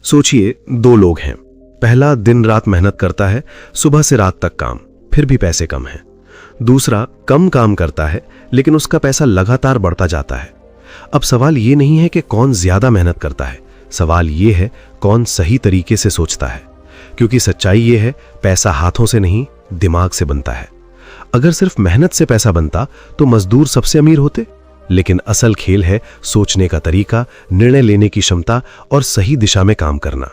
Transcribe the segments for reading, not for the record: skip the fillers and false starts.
सोचिए, दो लोग हैं। पहला दिन रात मेहनत करता है, सुबह से रात तक काम, फिर भी पैसे कम हैं। दूसरा कम काम करता है लेकिन उसका पैसा लगातार बढ़ता जाता है। अब सवाल ये नहीं है कि कौन ज्यादा मेहनत करता है, सवाल ये है कौन सही तरीके से सोचता है। क्योंकि सच्चाई ये है, पैसा हाथों से नहीं दिमाग से बनता है। अगर सिर्फ मेहनत से पैसा बनता तो मजदूर सबसे अमीर होते, लेकिन असल खेल है सोचने का तरीका, निर्णय लेने की क्षमता और सही दिशा में काम करना।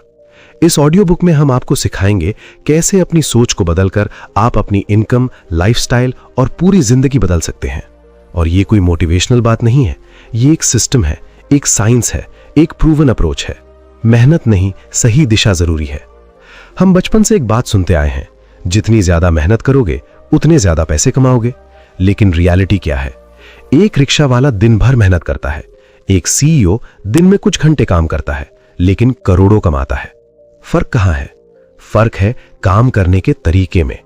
इस ऑडियो बुक में हम आपको सिखाएंगे कैसे अपनी सोच को बदलकर आप अपनी इनकम, लाइफस्टाइल और पूरी जिंदगी बदल सकते हैं। और ये कोई मोटिवेशनल बात नहीं है, ये एक सिस्टम है, एक साइंस है, एक प्रूवन अप्रोच है। मेहनत नहीं, सही दिशा जरूरी है। हम बचपन से एक बात सुनते आए हैं, जितनी ज्यादा मेहनत करोगे उतने ज्यादा पैसे कमाओगे। लेकिन रियलिटी क्या है? एक रिक्शा वाला दिन भर मेहनत करता है, एक सीईओ दिन में कुछ घंटे काम करता है लेकिन करोड़ों कमाता है। फर्क कहां है? फर्क है काम करने के तरीके में।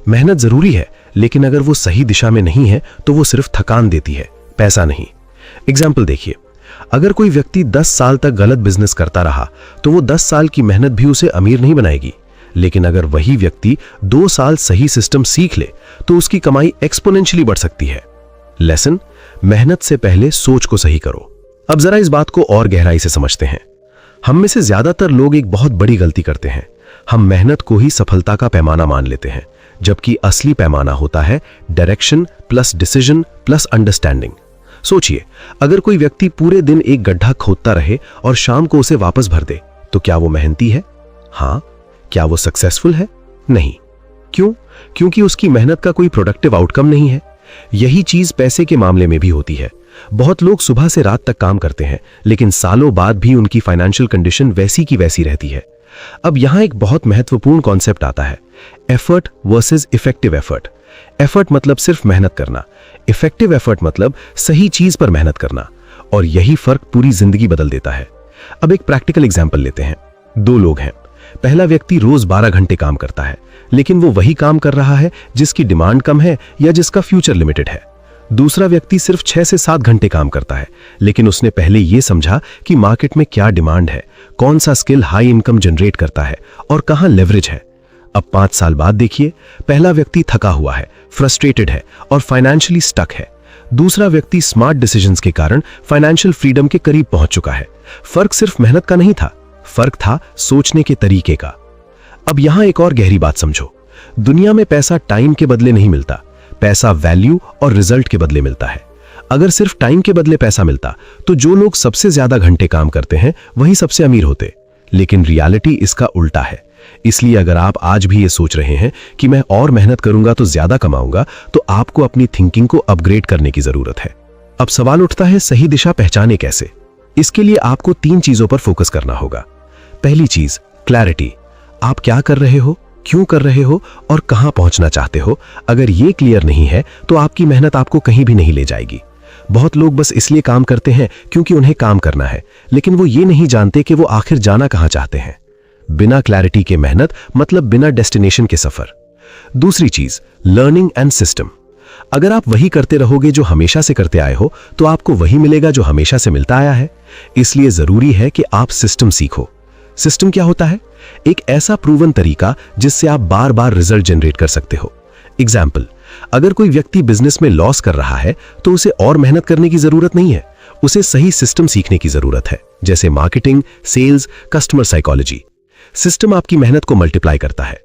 मेहनत जरूरी है, लेकिन अगर वो सही दिशा में नहीं है तो वो सिर्फ थकान देती है, पैसा नहीं। एग्जाम्पल देखिए, अगर कोई व्यक्ति 10 साल तक गलत बिजनेस करता रहा तो वो 10 साल की मेहनत भी उसे अमीर नहीं बनाएगी। लेकिन अगर वही व्यक्ति 2 साल सही सिस्टम सीख ले तो उसकी कमाई एक्सपोनेंशियली बढ़ सकती है। लेसन, मेहनत से पहले सोच को सही करो। अब जरा इस बात को और गहराई से समझते हैं। हम में से ज्यादातर लोग एक बहुत बड़ी गलती करते हैं। हम मेहनत को ही सफलता का पैमाना मान लेते हैं, जबकि असली पैमाना होता है direction plus decision plus understanding. सोचिए, अगर कोई व्यक्ति पूरे दिन एक गड्ढा खोदता रहे और शाम को उसे वापस भर दे, तो क्या वो मेहनती है? हाँ। क्या वो सक्सेसफुल है? नहीं। क्यों? क्योंकि उसकी मेहनत का कोई प्रोडक्टिव आउटकम नहीं है। यही चीज पैसे के मामले में भी होती है। बहुत लोग सुबह से रात तक काम करते हैं, लेकिन सालों बाद भी उनकी फाइनेंशियल कंडीशन वैसी की वैसी रहती है। अब यहां एक बहुत महत्वपूर्ण कॉन्सेप्ट आता है, effort versus effective effort. Effort मतलब सिर्फ मेहनत करना, इफेक्टिव एफर्ट मतलब सही चीज पर मेहनत करना। और यही फर्क पूरी जिंदगी बदल देता है। अब एक प्रैक्टिकल एग्जाम्पल लेते हैं। दो लोग हैं। पहला व्यक्ति रोज 12 घंटे काम करता है, लेकिन वो वही काम कर रहा है जिसकी डिमांड कम है या जिसका फ्यूचर लिमिटेड है। दूसरा व्यक्ति सिर्फ 6 से 7 घंटे काम करता है, लेकिन उसने पहले यह समझा कि मार्केट में क्या डिमांड है, कौन सा स्किल हाई इनकम जनरेट करता है और कहां लेवरेज है। अब 5 साल बाद देखिए, पहला व्यक्ति थका हुआ है, फ्रस्ट्रेटेड है और फाइनेंशियली स्टक है। दूसरा व्यक्ति स्मार्ट डिसीजंस के कारण फाइनेंशियल फ्रीडम के करीब पहुंच चुका है। फर्क सिर्फ मेहनत का नहीं था, फर्क था सोचने के तरीके का। अब यहां एक और गहरी बात समझो। दुनिया में पैसा टाइम के बदले नहीं मिलता, पैसा वैल्यू और रिजल्ट के बदले मिलता है। अगर सिर्फ टाइम के बदले पैसा मिलता तो जो लोग सबसे ज्यादा घंटे काम करते हैं वही सबसे अमीर होते। लेकिन रियलिटी इसका उल्टा है। इसलिए अगर आप आज भी ये सोच रहे हैं कि मैं और मेहनत करूंगा तो ज्यादा कमाऊंगा, तो आपको अपनी थिंकिंग को अपग्रेड करने की जरूरत है। अब सवाल उठता है, सही दिशा पहचाने कैसे? इसके लिए आपको 3 चीजों पर फोकस करना होगा। पहली चीज, क्लैरिटी। आप क्या कर रहे हो, क्यों कर रहे हो और कहां पहुंचना चाहते हो? अगर ये क्लियर नहीं है तो आपकी मेहनत आपको कहीं भी नहीं ले जाएगी। बहुत लोग बस इसलिए काम करते हैं क्योंकि उन्हें काम करना है, लेकिन वो ये नहीं जानते कि वो आखिर जाना कहां चाहते हैं। बिना क्लैरिटी के मेहनत मतलब बिना डेस्टिनेशन के सफर। दूसरी चीज, लर्निंग एंड सिस्टम। अगर आप वही करते रहोगे जो हमेशा से करते आए हो, तो आपको वही मिलेगा जो हमेशा से मिलता आया है। इसलिए जरूरी है कि आप सिस्टम सीखो। सिस्टम क्या होता है? एक ऐसा प्रूवन तरीका जिससे आप बार बार रिजल्ट जनरेट कर सकते हो। एग्जाम्पल, अगर कोई व्यक्ति बिजनेस में लॉस कर रहा है तो उसे और मेहनत करने की जरूरत नहीं है, उसे सही सिस्टम सीखने की जरूरत है, जैसे marketing, sales, customer psychology. System आपकी मेहनत को मल्टीप्लाई करता है।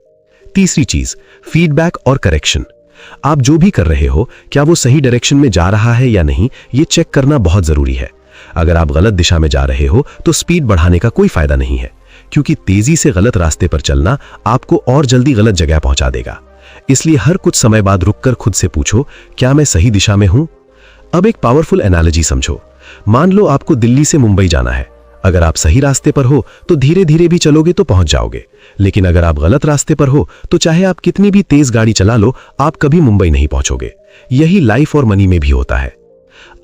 तीसरी चीज, फीडबैक और करेक्शन। आप जो भी कर रहे हो, क्या वो सही डायरेक्शन में जा रहा है या नहीं, ये चेक करना बहुत जरूरी है। अगर आप गलत दिशा में जा रहे हो तो स्पीड बढ़ाने का कोई फायदा नहीं है, क्योंकि तेजी से गलत रास्ते पर चलना आपको और जल्दी गलत जगह पहुंचा देगा। इसलिए हर कुछ समय बाद रुककर खुद से पूछो, क्या मैं सही दिशा में हूं? अब एक पावरफुल एनालॉजी समझो। मान लो आपको दिल्ली से मुंबई जाना है। अगर आप सही रास्ते पर हो तो धीरे धीरे भी चलोगे तो पहुंच जाओगे, लेकिन अगर आप गलत रास्ते पर हो तो चाहे आप कितनी भी तेज गाड़ी चला लो, आप कभी मुंबई नहीं पहुंचोगे। यही लाइफ और मनी में भी होता है।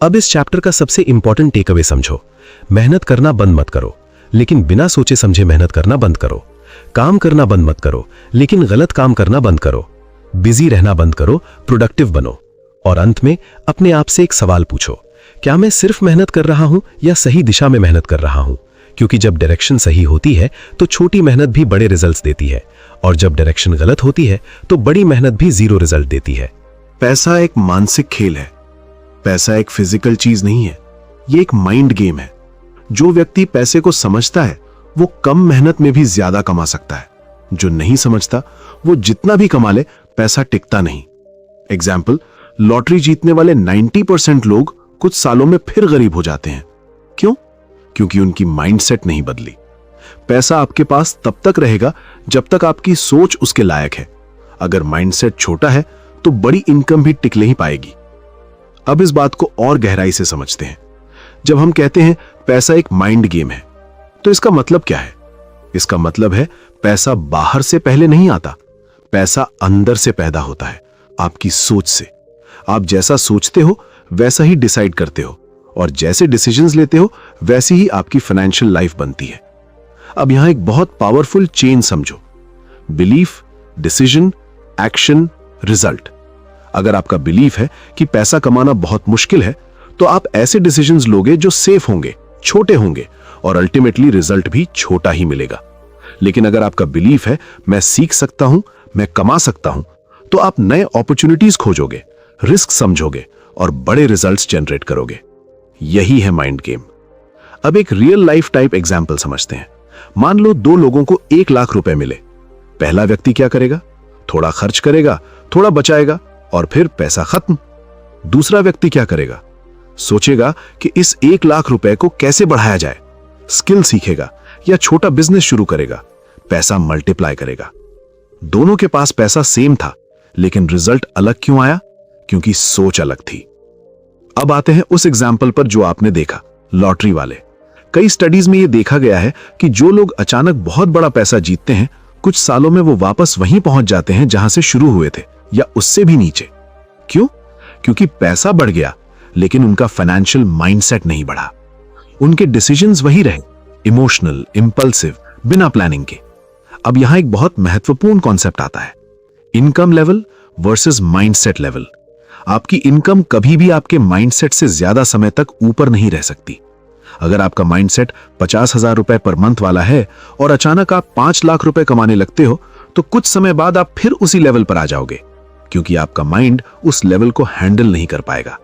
अब इस चैप्टर का सबसे इंपॉर्टेंट टेक अवे समझो। मेहनत करना बंद मत करो, लेकिन बिना सोचे समझे मेहनत करना बंद करो। काम करना बंद मत करो, लेकिन गलत काम करना बंद करो। बिजी रहना बंद करो, प्रोडक्टिव बनो। और अंत में अपने आप से एक सवाल पूछो, क्या मैं सिर्फ मेहनत कर रहा हूं या सही दिशा में मेहनत कर रहा हूं? क्योंकि जब डायरेक्शन सही होती है तो छोटी मेहनत भी बड़े रिजल्ट्स देती है, और जब डायरेक्शन गलत होती है तो बड़ी मेहनत भी जीरो रिजल्ट देती है। पैसा एक मानसिक खेल है, पैसा एक फिजिकल चीज नहीं है, ये एक माइंड गेम है। जो व्यक्ति पैसे को समझता है वो कम मेहनत में भी ज्यादा कमा सकता है। जो नहीं समझता वो जितना भी कमा ले पैसा टिकता नहीं। एग्जाम्पल, लॉटरी जीतने वाले 90% लोग कुछ सालों में फिर गरीब हो जाते हैं। क्यों? क्योंकि उनकी माइंडसेट नहीं बदली। पैसा आपके पास तब तक रहेगा जब तक आपकी सोच उसके लायक है। अगर माइंडसेट छोटा है तो बड़ी इनकम भी टिक नहीं पाएगी। अब इस बात को और गहराई से समझते हैं। जब हम कहते हैं पैसा एक माइंड गेम है, तो इसका मतलब क्या है? इसका मतलब है पैसा बाहर से पहले नहीं आता, पैसा अंदर से पैदा होता है, आपकी सोच से। आप जैसा सोचते हो वैसा ही डिसाइड करते हो, और जैसे डिसीजंस लेते हो वैसी ही आपकी फाइनेंशियल लाइफ बनती है। अब यहां एक बहुत पावरफुल चेन समझो, बिलीफ, डिसीजन, एक्शन, रिजल्ट। अगर आपका बिलीफ है कि पैसा कमाना बहुत मुश्किल है, तो आप ऐसे डिसीजंस लोगे जो सेफ होंगे, छोटे होंगे, और अल्टीमेटली रिजल्ट भी छोटा ही मिलेगा। लेकिन अगर आपका बिलीफ है मैं सीख सकता हूं, मैं कमा सकता हूं, तो आप नए अपॉर्चुनिटीज खोजोगे, रिस्क समझोगे और बड़े रिजल्ट्स जनरेट करोगे। यही है माइंड गेम। अब एक रियल लाइफ टाइप एग्जाम्पल समझते हैं। मान लो 2 लोगों को 1 लाख रुपए मिले। पहला व्यक्ति क्या करेगा? थोड़ा खर्च करेगा, थोड़ा बचाएगा, और फिर पैसा खत्म। दूसरा व्यक्ति क्या करेगा? सोचेगा कि इस 1 लाख रुपए को कैसे बढ़ाया जाए, स्किल सीखेगा या छोटा बिजनेस शुरू करेगा, पैसा मल्टीप्लाई करेगा। दोनों के पास पैसा सेम था, लेकिन रिजल्ट अलग क्यों आया? क्योंकि सोच अलग थी। अब आते हैं उस एग्जाम्पल पर जो आपने देखा, लॉटरी वाले। कई स्टडीज में यह देखा गया है कि जो लोग अचानक बहुत बड़ा पैसा जीतते हैं, कुछ सालों में वो वापस वहीं पहुंच जाते हैं जहां से शुरू हुए थे, या उससे भी नीचे। क्यों? क्योंकि पैसा बढ़ गया, लेकिन उनका फाइनेंशियल माइंडसेट नहीं बढ़ा। उनके डिसीजंस वही रहे, इमोशनल, इंपल्सिव, बिना प्लानिंग के। अब यहां एक बहुत महत्वपूर्ण कॉन्सेप्ट आता है, income level versus mindset level. आपकी इनकम कभी भी आपके माइंडसेट से ज्यादा समय तक ऊपर नहीं रह सकती। अगर आपका माइंडसेट 50,000 रुपए पर मंथ वाला है और अचानक आप 5 लाख रुपए कमाने लगते हो, तो कुछ समय बाद आप फिर उसी लेवल पर आ जाओगे, क्योंकि आपका माइंड उस लेवल को हैंडल नहीं कर पाएगा।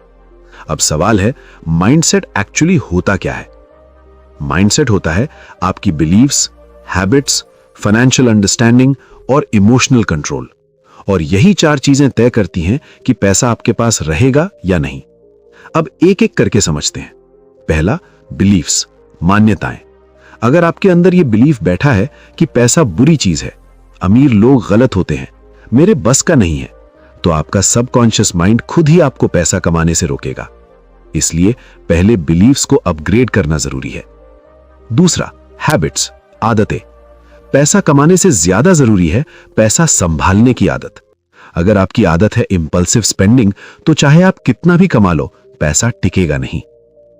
अब सवाल है, माइंडसेट एक्चुअली होता क्या है? माइंडसेट होता है आपकी बिलीव्स, हैबिट्स, फाइनेंशियल अंडरस्टैंडिंग और इमोशनल कंट्रोल। और यही 4 चीजें तय करती हैं कि पैसा आपके पास रहेगा या नहीं। अब एक एक करके समझते हैं। पहला, बिलीव्स, मान्यताएं। अगर आपके अंदर यह बिलीफ बैठा है कि पैसा बुरी चीज है, अमीर लोग गलत होते हैं, मेरे बस का नहीं है, तो आपका सबकॉन्शियस माइंड खुद ही आपको पैसा कमाने से रोकेगा। इसलिए पहले बिलीव्स को अपग्रेड करना जरूरी है। दूसरा, हैबिट्स, आदतें। पैसा कमाने से ज्यादा जरूरी है पैसा संभालने की आदत। अगर आपकी आदत है इंपल्सिव स्पेंडिंग, तो चाहे आप कितना भी कमा लो, पैसा टिकेगा नहीं।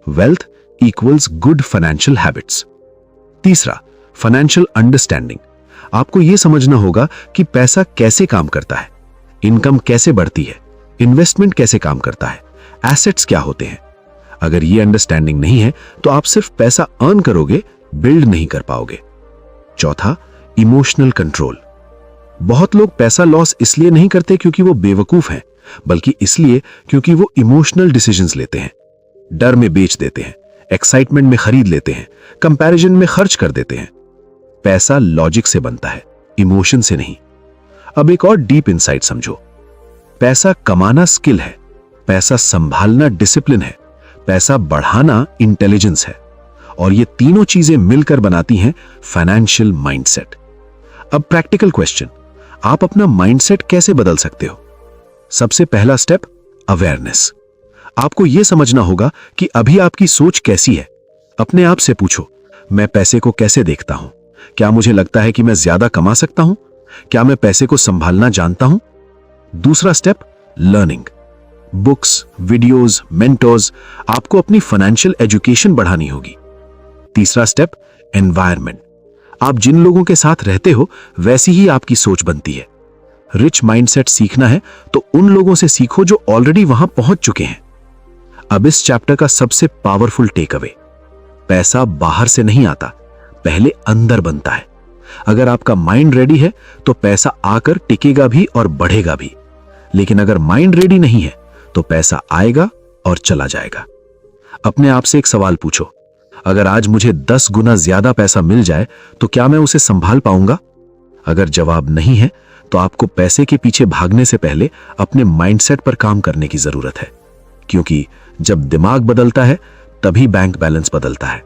Wealth equals good financial habits. तीसरा, फाइनेंशियल अंडरस्टैंडिंग। आपको यह समझना होगा कि पैसा कैसे काम करता है, इनकम कैसे बढ़ती है, इन्वेस्टमेंट कैसे काम करता है, एसेट्स क्या होते हैं। अगर ये अंडरस्टैंडिंग नहीं है तो आप सिर्फ पैसा अर्न करोगे, बिल्ड नहीं कर पाओगे। चौथा, इमोशनल कंट्रोल। बहुत लोग पैसा लॉस इसलिए नहीं करते क्योंकि वो बेवकूफ हैं, बल्कि इसलिए क्योंकि वो इमोशनल डिसीजंस लेते हैं। डर में बेच देते हैं, एक्साइटमेंट में खरीद लेते हैं, कंपैरिजन में खर्च कर देते हैं। पैसा लॉजिक से बनता है, इमोशन से नहीं। अब एक और डीप इनसाइट समझो। पैसा कमाना स्किल है, पैसा संभालना डिसिप्लिन है, पैसा बढ़ाना इंटेलिजेंस है, और ये तीनों चीजें मिलकर बनाती हैं फाइनेंशियल माइंडसेट। अब प्रैक्टिकल क्वेश्चन, आप अपना माइंडसेट कैसे बदल सकते हो? सबसे पहला स्टेप, अवेयरनेस। आपको यह समझना होगा कि अभी आपकी सोच कैसी है। अपने आप से पूछो, मैं पैसे को कैसे देखता हूं? क्या मुझे लगता है कि मैं ज्यादा कमा सकता हूं? क्या मैं पैसे को संभालना जानता हूं? दूसरा step, learning. Books, videos, mentors, आपको अपनी फाइनेंशियल एजुकेशन बढ़ानी होगी। तीसरा स्टेप, एनवायरनमेंट। आप जिन लोगों के साथ रहते हो वैसी ही आपकी सोच बनती है। रिच माइंडसेट सीखना है तो उन लोगों से सीखो जो ऑलरेडी वहां पहुंच चुके हैं। अब इस चैप्टर का सबसे पावरफुल टेक अवे, पैसा बाहर से नहीं आता, पहले अंदर बनता है। अगर आपका माइंड रेडी है तो पैसा आकर टिकेगा भी और बढ़ेगा भी, लेकिन अगर माइंड रेडी नहीं है तो पैसा आएगा और चला जाएगा। अपने आप से एक सवाल पूछो, अगर आज मुझे 10 गुना ज्यादा पैसा मिल जाए तो क्या मैं उसे संभाल पाऊंगा? अगर जवाब नहीं है तो आपको पैसे के पीछे भागने से पहले अपने माइंडसेट पर काम करने की जरूरत है, क्योंकि जब दिमाग बदलता है तभी बैंक बैलेंस बदलता है।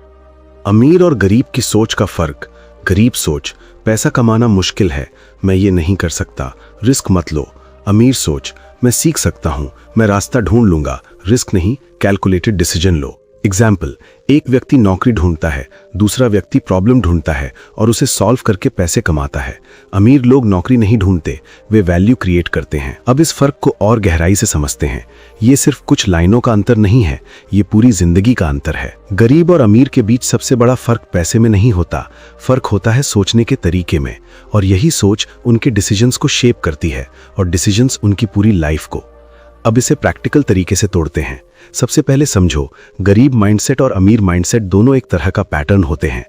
अमीर और गरीब की सोच का फर्क। गरीब सोच, पैसा कमाना मुश्किल है, मैं ये नहीं कर सकता, रिस्क मत लो। अमीर सोच, मैं सीख सकता हूं, मैं रास्ता ढूंढ लूंगा, रिस्क नहीं, कैलकुलेटेड डिसीजन लो। एग्जाम्पल, एक व्यक्ति नौकरी ढूंढता है, दूसरा व्यक्ति प्रॉब्लम ढूंढता है और उसे सॉल्व करके पैसे कमाता है। अमीर लोग नौकरी नहीं ढूंढते, वे वैल्यू क्रिएट करते हैं। अब इस फर्क को और गहराई से समझते हैं। ये सिर्फ कुछ लाइनों का अंतर नहीं है, ये पूरी जिंदगी का अंतर है। गरीब और अमीर के बीच सबसे बड़ा फर्क पैसे में नहीं होता, फर्क होता है सोचने के तरीके में, और यही सोच उनके डिसीजंस को शेप करती है और डिसीजंस उनकी पूरी लाइफ को। अब इसे प्रैक्टिकल तरीके से तोड़ते हैं। सबसे पहले समझो, गरीब माइंडसेट और अमीर माइंडसेट दोनों एक तरह का पैटर्न होते हैं।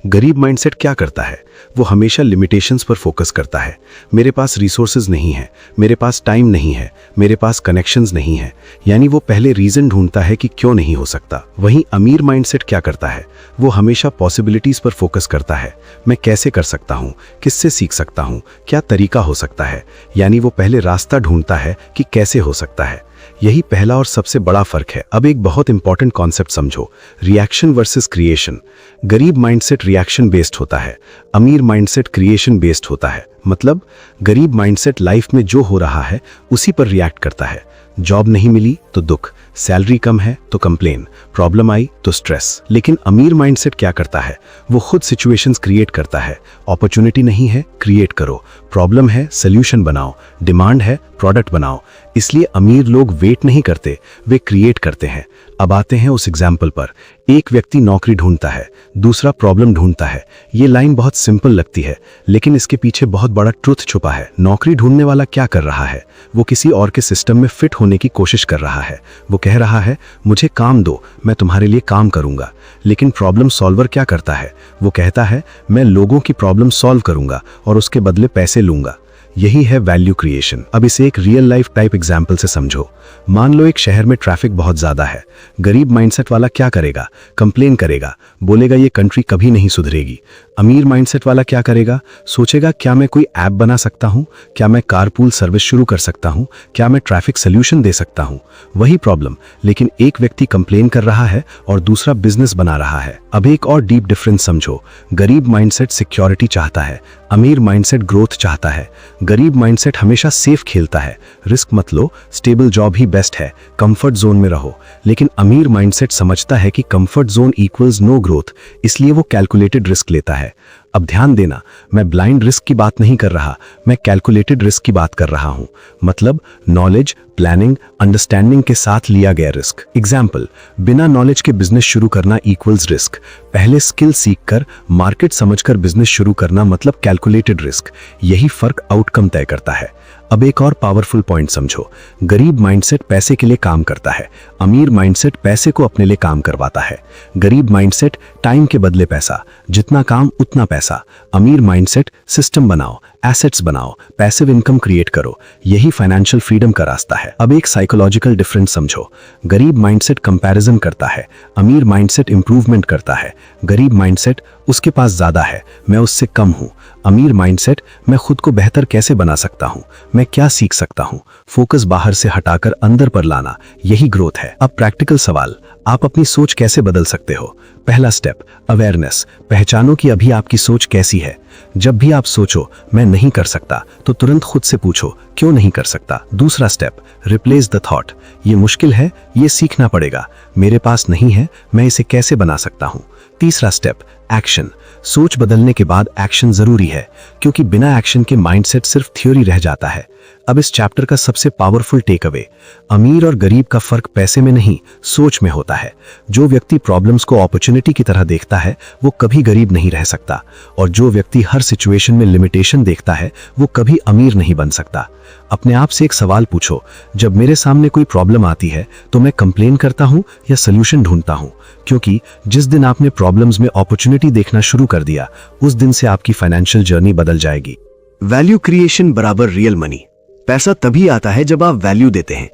गरीब माइंडसेट क्या करता है? वो हमेशा लिमिटेशंस पर फोकस करता है। मेरे पास रिसोर्सेज नहीं है, मेरे पास टाइम नहीं है, मेरे पास कनेक्शंस नहीं है, यानी वो पहले रीजन ढूंढता है कि क्यों नहीं हो सकता। वहीं अमीर माइंडसेट क्या करता है? वो हमेशा पॉसिबिलिटीज पर फोकस करता है। मैं कैसे कर सकता हूँ, किससे सीख सकता हूँ, क्या तरीका हो सकता है, यानी वो पहले रास्ता ढूंढता है कि कैसे हो सकता है। यही पहला और सबसे बड़ा फर्क है। अब एक बहुत इंपॉर्टेंट कॉन्सेप्ट समझो, रिएक्शन वर्सेस क्रिएशन। गरीब माइंडसेट रिएक्शन बेस्ड होता है, अमीर माइंडसेट क्रिएशन बेस्ड होता है। मतलब गरीब माइंडसेट लाइफ में जो हो रहा है उसी पर रिएक्ट करता है। जॉब नहीं मिली तो दुख, सैलरी कम है तो कंप्लेन, प्रॉब्लम आई तो स्ट्रेस। लेकिन अमीर माइंडसेट क्या करता है? वो खुद सिचुएशंस क्रिएट करता है। अपॉर्चुनिटी नहीं है, क्रिएट करो। प्रॉब्लम है, सोल्यूशन बनाओ। डिमांड है, प्रोडक्ट बनाओ। इसलिए अमीर लोग वेट नहीं करते, वे क्रिएट करते हैं। अब आते हैं उस एग्जाम्पल पर। एक व्यक्ति नौकरी ढूंढता है, दूसरा प्रॉब्लम ढूंढता है। ये लाइन बहुत सिंपल लगती है, लेकिन इसके पीछे बहुत बड़ा ट्रुथ छुपा है। नौकरी ढूंढने वाला क्या कर रहा है? वो किसी और के सिस्टम में फिट होने की कोशिश कर रहा है। वो कह रहा है, मुझे काम दो, मैं तुम्हारे लिए काम करूंगा। लेकिन प्रॉब्लम सॉल्वर क्या करता है? वो कहता है, मैं लोगों की प्रॉब्लम सॉल्व करूंगा और उसके बदले पैसे लूंगा। यही है वैल्यू क्रिएशन। अब इसे एक रियल लाइफ टाइप एग्जाम्पल से समझो। मान लो एक शहर में ट्रैफिक बहुत ज्यादा है। गरीब माइंडसेट वाला क्या करेगा? कंप्लेन करेगा, बोलेगा ये कंट्री कभी नहीं सुधरेगी। अमीर माइंडसेट वाला क्या करेगा? सोचेगा, क्या मैं कोई ऐप बना सकता हूँ, क्या मैं कारपूल सर्विस शुरू कर सकता हूँ, क्या मैं ट्रैफिक सोल्यूशन दे सकता हूँ। वही प्रॉब्लम, लेकिन एक व्यक्ति कंप्लेन कर रहा है और दूसरा बिजनेस बना रहा है। अब एक और डीप डिफरेंस समझो। गरीब माइंडसेट सिक्योरिटी चाहता है, अमीर माइंडसेट ग्रोथ चाहता है। गरीब माइंडसेट हमेशा सेफ खेलता है, रिस्क मत लो, स्टेबल जॉब ही बेस्ट है, कंफर्ट जोन में रहो। लेकिन अमीर माइंडसेट समझता है कि comfort zone equals no growth, इसलिए वो कैलकुलेटेड रिस्क लेता है। अब ध्यान देना, मैं ब्लाइंड रिस्क की बात नहीं कर रहा, मैं कैलकुलेटेड रिस्क की बात कर रहा हूं। मतलब नॉलेज, प्लानिंग, अंडरस्टैंडिंग के साथ लिया गया रिस्क। एग्जाम्पल, बिना नॉलेज के बिजनेस शुरू करना इक्वल्स रिस्क। पहले स्किल सीखकर, मार्केट समझकर बिजनेस शुरू करना मतलब कैलकुलेटेड रिस्क। यही फर्क आउटकम तय करता है। अब एक और पावरफुल पॉइंट समझो। गरीब माइंडसेट पैसे के लिए काम करता है, अमीर माइंडसेट पैसे को अपने लिए काम करवाता है। गरीब माइंडसेट टाइम के बदले पैसा, जितना काम उतना पैसा। अमीर माइंडसेट सिस्टम बनाओ, एसेट्स बनाओ, पैसिव इनकम क्रिएट करो। यही फाइनेंशियल फ्रीडम का रास्ता है। अब एक साइकोलॉजिकल डिफरेंस समझो। गरीब माइंडसेट कंपैरिजन करता है, अमीर माइंडसेट इंप्रूवमेंट करता है। गरीब माइंडसेट उसके पास ज्यादा है, मैं उससे कम हूं। अमीर माइंडसेट मैं खुद को बेहतर कैसे बना सकता हूं, मैं क्या सीख सकता हूं। फोकस बाहर से हटाकर अंदर पर लाना, यही ग्रोथ है। अब प्रैक्टिकल सवाल, आप अपनी सोच कैसे बदल सकते हो? पहला स्टेप, अवेयरनेस। पहचानो कि अभी आपकी सोच कैसी है। जब भी आप सोचो मैं नहीं कर सकता, तो तुरंत खुद से पूछो क्यों नहीं कर सकता। दूसरा स्टेप, रिप्लेस द थॉट। ये मुश्किल है, ये सीखना पड़ेगा, मेरे पास नहीं है, मैं इसे कैसे बना सकता हूं। तीसरा स्टेप, एक्शन। सोच बदलने के बाद एक्शन जरूरी है, क्योंकि बिना एक्शन के माइंडसेट सिर्फ थ्योरी रह जाता है। अब इस चैप्टर का सबसे पावरफुल टेक अवे, अमीर और गरीब का फर्क पैसे में नहीं, सोच में होता है। जो व्यक्ति प्रॉब्लम्स को अपॉर्चुनिटी की तरह देखता है वो कभी गरीब नहीं रह सकता, और जो व्यक्ति हर सिचुएशन में लिमिटेशन देखता है वो कभी अमीर नहीं बन सकता। अपने आप से एक सवाल पूछो, जब मेरे सामने कोई प्रॉब्लम आती है तो मैं कंप्लेन करता हूं या सोल्यूशन ढूंढता हूं? क्योंकि जिस दिन आपने प्रॉब्लम प्रॉब्लम्स में अपॉर्चुनिटी देखना शुरू कर दिया, उस दिन से आपकी फाइनेंशियल जर्नी बदल जाएगी। वैल्यू क्रिएशन बराबर रियल मनी। पैसा तभी आता है जब आप वैल्यू देते हैं।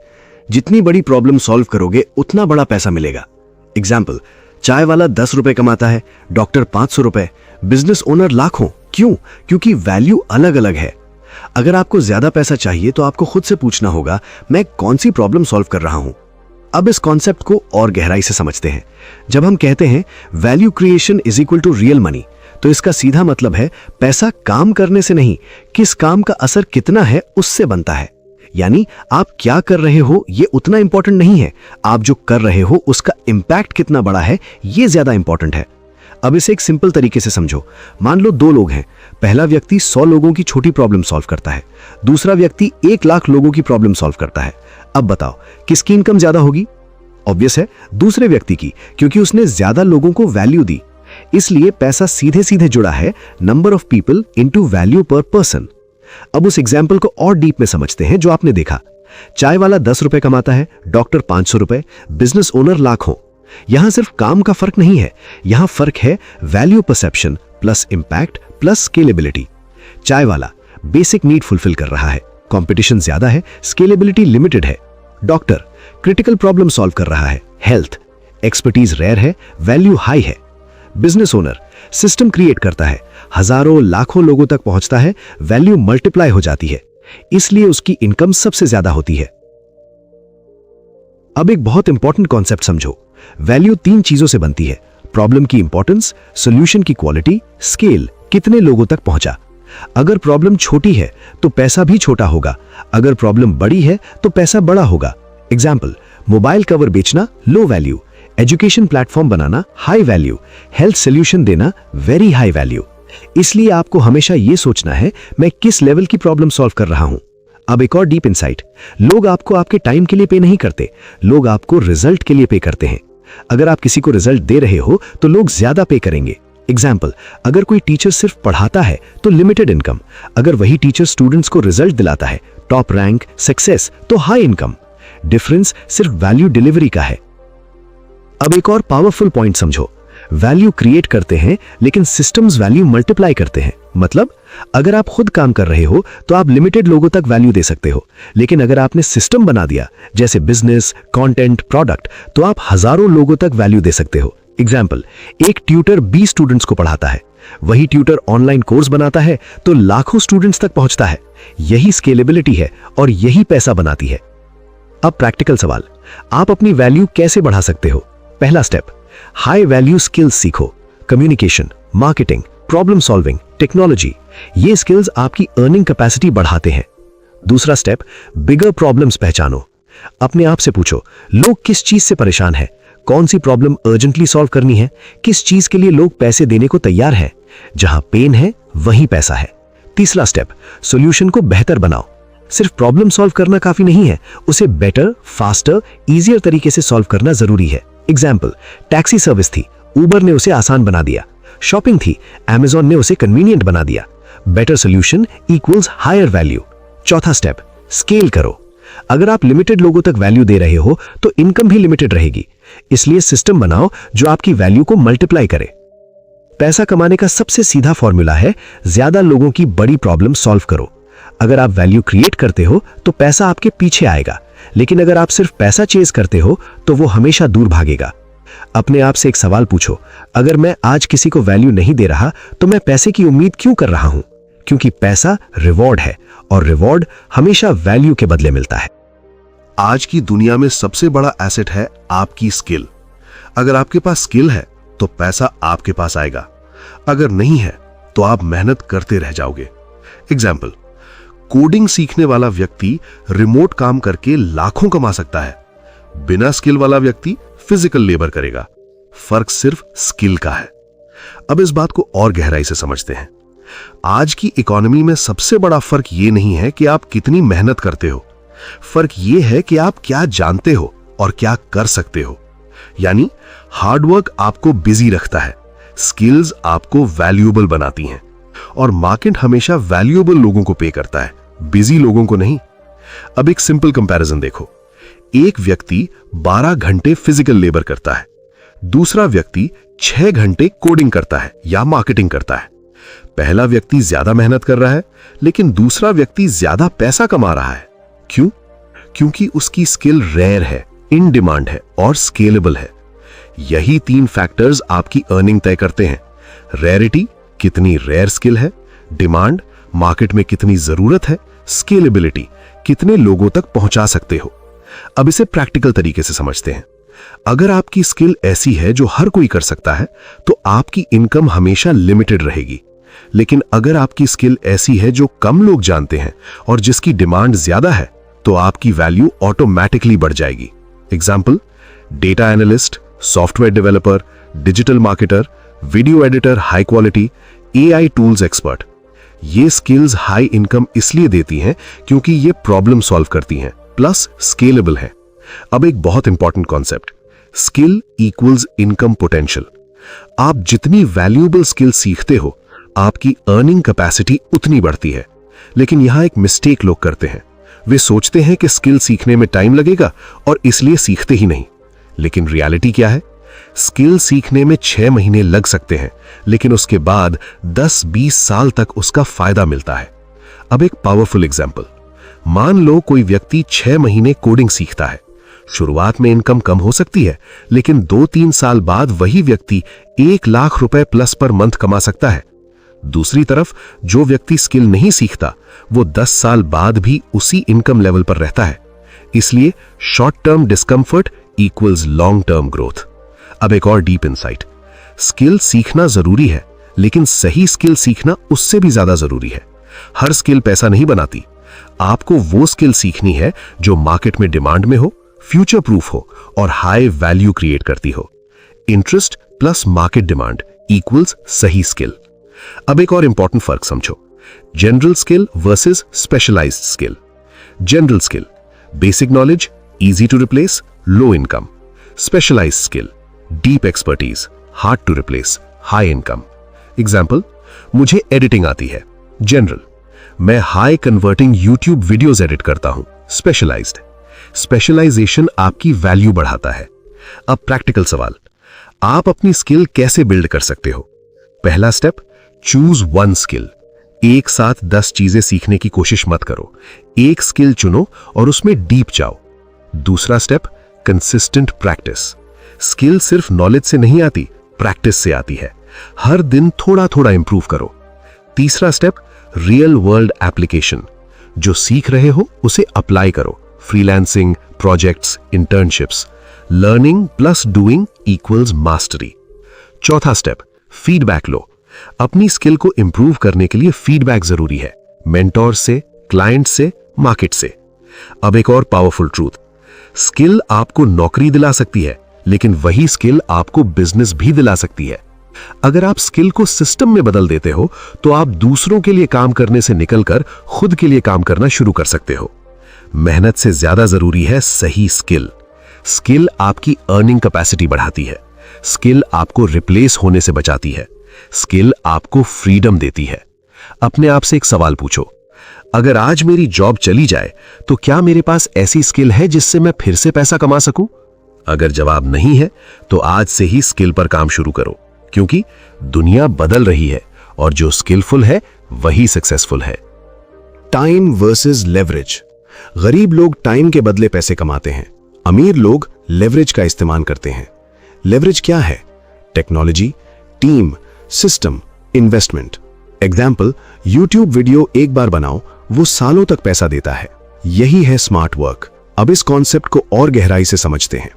जितनी बड़ी प्रॉब्लम सॉल्व करोगे उतना बड़ा पैसा मिलेगा। एग्जाम्पल, चाय वाला 10 रुपए कमाता है, डॉक्टर 500 रुपए, बिजनेस ओनर लाखों। क्यों? क्योंकि वैल्यू अलग अलग है। अगर आपको ज्यादा पैसा चाहिए तो आपको खुद से पूछना होगा, मैं कौन सी प्रॉब्लम सॉल्व कर रहा हूं। अब इस कॉन्सेप्ट को और गहराई से समझते हैं। जब हम कहते हैं value creation is equal to real money, तो इसका सीधा मतलब है पैसा काम करने से नहीं, किस काम का असर कितना है उससे बनता है। यानी आप क्या कर रहे हो ये उतना इंपॉर्टेंट नहीं है, आप जो कर रहे हो उसका इंपैक्ट कितना बड़ा है ये ज्यादा इंपॉर्टेंट है। अब इसे एक सिंपल तरीके से समझो। मान लो 2 लोग हैं। पहला व्यक्ति 100 लोगों की छोटी प्रॉब्लम सॉल्व करता है, दूसरा व्यक्ति 1 लाख लोगों की प्रॉब्लम सॉल्व करता है। अब बताओ किसकी इनकम ज्यादा होगी? ऑब्वियस है दूसरे व्यक्ति की, क्योंकि उसने ज्यादा लोगों को वैल्यू दी। इसलिए पैसा सीधे सीधे जुड़ा है number of people into value पर पर्सन। अब उस एग्जाम्पल को और डीप में समझते हैं जो आपने देखा। चाय वाला 10 रुपए कमाता है, डॉक्टर 500 रुपए, बिजनेस ओनर लाखों। यहां सिर्फ काम का फर्क नहीं है, यहां फर्क है value perception plus impact plus scalability. चाय वाला बेसिक नीड फुलफिल कर रहा है, कंपटीशन ज्यादा है, स्केलेबिलिटी लिमिटेड है। डॉक्टर क्रिटिकल प्रॉब्लम सॉल्व कर रहा है, हेल्थ एक्सपर्टीज रेयर है, वैल्यू हाई है। बिजनेस ओनर सिस्टम क्रिएट करता है, हजारों लाखों लोगों तक पहुंचता है, वैल्यू मल्टीप्लाई हो जाती है, इसलिए उसकी इनकम सबसे ज्यादा होती है। अब एक बहुत इंपॉर्टेंट कॉन्सेप्ट समझो। वैल्यू 3 चीजों से बनती है, प्रॉब्लम की इंपॉर्टेंस, सॉल्यूशन की क्वालिटी, स्केल, कितने लोगों तक पहुंचा। अगर प्रॉब्लम छोटी है तो पैसा भी छोटा होगा, अगर प्रॉब्लम बड़ी है तो पैसा बड़ा होगा। एग्जाम्पल, मोबाइल कवर बेचना लो वैल्यू, एजुकेशन प्लेटफॉर्म बनाना हाई वैल्यू, हेल्थ सोल्यूशन देना वेरी हाई वैल्यू। इसलिए आपको हमेशा यह सोचना है मैं किस लेवल की प्रॉब्लम सॉल्व कर रहा हूं। अब एक और डीप इनसाइट, लोग आपको आपके टाइम के लिए पे नहीं करते, लोग आपको रिजल्ट के लिए पे करते हैं। अगर आप किसी को रिजल्ट दे रहे हो तो लोग ज्यादा पे करेंगे। एग्जाम्पल, अगर कोई टीचर सिर्फ पढ़ाता है तो लिमिटेड इनकम, अगर वही टीचर स्टूडेंट्स को रिजल्ट दिलाता है, टॉप रैंक, सक्सेस, तो हाई इनकम। डिफरेंस सिर्फ वैल्यू डिलीवरी का है। अब एक और पावरफुल पॉइंट समझो, वैल्यू क्रिएट करते हैं लेकिन सिस्टम्स वैल्यू मल्टीप्लाई करते हैं। मतलब अगर आप खुद काम कर रहे हो तो आप लिमिटेड लोगों तक वैल्यू दे सकते हो, लेकिन अगर आपने सिस्टम बना दिया जैसे बिजनेस, कंटेंट, प्रोडक्ट, तो आप हजारों लोगों तक वैल्यू दे सकते हो। एग्जाम्पल, एक ट्यूटर 20 स्टूडेंट्स को पढ़ाता है, वही ट्यूटर ऑनलाइन कोर्स बनाता है तो लाखों स्टूडेंट्स तक पहुंचता है। यही स्केलेबिलिटी है और यही पैसा बनाती है। अब प्रैक्टिकल सवाल, आप अपनी वैल्यू कैसे बढ़ा सकते हो? पहला स्टेप, हाई वैल्यू स्किल्स सीखो। Communication, marketing, problem solving, technology, ये स्किल्स आपकी अर्निंग कैपेसिटी बढ़ाते हैं। दूसरा स्टेप, बिगर प्रॉब्लम्स पहचानो। अपने आप से पूछो, लोग किस चीज से परेशान हैं, कौन सी प्रॉब्लम अर्जेंटली सॉल्व करनी है, किस चीज के लिए लोग पैसे देने को तैयार हैं। जहां पेन है वहीं पैसा है। तीसरा स्टेप, सॉल्यूशन को बेहतर बनाओ। सिर्फ प्रॉब्लम सॉल्व करना काफी नहीं है, उसे बेटर, फास्टर, इजियर तरीके से सॉल्व करना जरूरी है। एग्जाम्पल, टैक्सी सर्विस थी, उबर ने उसे आसान बना दिया। शॉपिंग थी, अमेज़न ने उसे कन्वीनियंट बना दिया। Better solution equals higher value. चौथा स्टेप, स्केल करो। अगर आप लिमिटेड लोगों तक वैल्यू दे रहे हो तो इनकम भी लिमिटेड रहेगी, इसलिए सिस्टम बनाओ जो आपकी वैल्यू को मल्टीप्लाई करे। पैसा कमाने का सबसे सीधा फॉर्मूला है, ज्यादा लोगों की बड़ी प्रॉब्लम सॉल्व करो। अगर आप वैल्यू क्रिएट करते हो तो पैसा आपके पीछे आएगा, लेकिन अगर आप सिर्फ पैसा चेज करते हो तो वो हमेशा दूर भागेगा। अपने आप से एक सवाल पूछो, अगर मैं आज किसी को वैल्यू नहीं दे रहा तो मैं पैसे की उम्मीद क्यों कर रहा हूं? क्योंकि पैसा रिवॉर्ड है और रिवॉर्ड हमेशा वैल्यू के बदले मिलता है। आज की दुनिया में सबसे बड़ा एसेट है आपकी स्किल। अगर आपके पास स्किल है तो पैसा आपके पास आएगा, अगर नहीं है तो आप मेहनत करते रह जाओगे। एग्जाम्पल, कोडिंग सीखने वाला व्यक्ति रिमोट काम करके लाखों कमा सकता है, बिना स्किल वाला व्यक्ति फिजिकल लेबर करेगा। फर्क सिर्फ स्किल का है। अब इस बात को और गहराई से समझते हैं। आज की इकोनॉमी में सबसे बड़ा फर्क यह नहीं है कि आप कितनी मेहनत करते हो, फर्क यह है कि आप क्या जानते हो और क्या कर सकते हो। यानी हार्डवर्क आपको बिजी रखता है, स्किल्स आपको वैल्यूएबल बनाती हैं, और मार्केट हमेशा वैल्यूएबल लोगों को पे करता है, बिजी लोगों को नहीं। अब एक सिंपल कंपैरिजन देखो, एक व्यक्ति 12 घंटे फिजिकल लेबर करता है, दूसरा व्यक्ति 6 घंटे कोडिंग करता है या मार्केटिंग करता है। पहला व्यक्ति ज्यादा मेहनत कर रहा है, लेकिन दूसरा व्यक्ति ज्यादा पैसा कमा रहा है। क्यों? क्योंकि उसकी स्किल रेयर है, इन डिमांड है और स्केलेबल है। यही 3 फैक्टर्स आपकी अर्निंग तय करते हैं। रेयरिटी, कितनी रेयर स्किल है, डिमांड, मार्केट में कितनी जरूरत है, स्केलेबिलिटी, कितने लोगों तक पहुंचा सकते हो। अब इसे प्रैक्टिकल तरीके से समझते हैं। अगर आपकी स्किल ऐसी है जो हर कोई कर सकता है, तो आपकी इनकम हमेशा लिमिटेड रहेगी। लेकिन अगर आपकी स्किल ऐसी है जो कम लोग जानते हैं और जिसकी डिमांड ज्यादा है, तो आपकी वैल्यू ऑटोमेटिकली बढ़ जाएगी। Example, data analyst, software developer, digital marketer, video editor high quality, AI tools expert. ये स्किल्स हाई इनकम इसलिए देती हैं क्योंकि ये प्रॉब्लम सॉल्व करती हैं, प्लस स्केलेबल है। अब एक बहुत important concept, skill equals income potential. आप जितनी वैल्यूएबल स्किल सीखते हो, आपकी अर्निंग कैपेसिटी उतनी बढ़ती है। लेकिन यहां एक मिस्टेक लोग करते हैं। वे सोचते हैं कि स्किल सीखने में टाइम लगेगा और इसलिए सीखते ही नहीं। लेकिन रियलिटी क्या है? स्किल सीखने में 6 महीने लग सकते हैं, लेकिन उसके बाद 10-20 साल तक उसका फायदा मिलता है। अब एक पावरफुल एग्जांपल, मान लो कोई व्यक्ति 6 महीने कोडिंग सीखता है। शुरुआत में इनकम कम हो सकती है, लेकिन 2-3 साल बाद वही व्यक्ति 1 लाख रुपए प्लस पर मंथ कमा सकता है। दूसरी तरफ जो व्यक्ति स्किल नहीं सीखता, वो 10 साल बाद भी उसी इनकम लेवल पर रहता है। इसलिए short term discomfort equals long term growth. अब एक और डीप इनसाइट, स्किल सीखना जरूरी है, लेकिन सही स्किल सीखना उससे भी ज्यादा जरूरी है। हर स्किल पैसा नहीं बनाती। आपको वो स्किल सीखनी है जो मार्केट में डिमांड में हो, फ्यूचर प्रूफ हो और हाई वैल्यू क्रिएट करती हो। Interest plus market demand equals सही स्किल। अब एक और इंपॉर्टेंट फर्क समझो, general skill versus specialized skill. General skill, basic knowledge, easy to replace, low income. Specialized skill, deep expertise, hard to replace, high income. Example, मुझे editing आती है, general. मैं high converting YouTube videos edit करता हूं, specialised. Specialisation आपकी value बढ़ाता है। अब प्रैक्टिकल सवाल, आप अपनी स्किल कैसे बिल्ड कर सकते हो? पहला स्टेप, चूज वन स्किल। एक साथ 10 चीजें सीखने की कोशिश मत करो। एक स्किल चुनो और उसमें डीप जाओ। दूसरा स्टेप, कंसिस्टेंट प्रैक्टिस। स्किल सिर्फ नॉलेज से नहीं आती, प्रैक्टिस से आती है। हर दिन थोड़ा थोड़ा इंप्रूव करो। तीसरा स्टेप, रियल वर्ल्ड एप्लीकेशन। जो सीख रहे हो उसे अप्लाई करो। Freelancing, projects, internships. Learning plus doing equals mastery. चौथा स्टेप, फीडबैक लो। अपनी स्किल को इंप्रूव करने के लिए फीडबैक जरूरी है, मेंटोर से, क्लाइंट से, मार्केट से। अब एक और पावरफुल ट्रूथ, स्किल आपको नौकरी दिला सकती है, लेकिन वही स्किल आपको बिजनेस भी दिला सकती है। अगर आप स्किल को सिस्टम में बदल देते हो, तो आप दूसरों के लिए काम करने से निकलकर खुद के लिए काम करना शुरू कर सकते हो। मेहनत से ज्यादा जरूरी है सही स्किल। स्किल आपकी अर्निंग कैपेसिटी बढ़ाती है। स्किल आपको रिप्लेस होने से बचाती है। स्किल आपको फ्रीडम देती है। अपने आप से एक सवाल पूछो, अगर आज मेरी जॉब चली जाए तो क्या मेरे पास ऐसी स्किल है जिससे मैं फिर से पैसा कमा सकूं? अगर जवाब नहीं है, तो आज से ही स्किल पर काम शुरू करो, क्योंकि दुनिया बदल रही है और जो स्किलफुल है वही सक्सेसफुल है। Time versus leverage. गरीब लोग टाइम के बदले पैसे कमाते हैं, अमीर लोग लेवरेज का इस्तेमाल करते हैं। लेवरेज क्या है? Technology, team, system, investment. Example, YouTube video एक बार बनाओ, वो सालों तक पैसा देता है। यही है स्मार्ट वर्क। अब इस कॉन्सेप्ट को और गहराई से समझते हैं।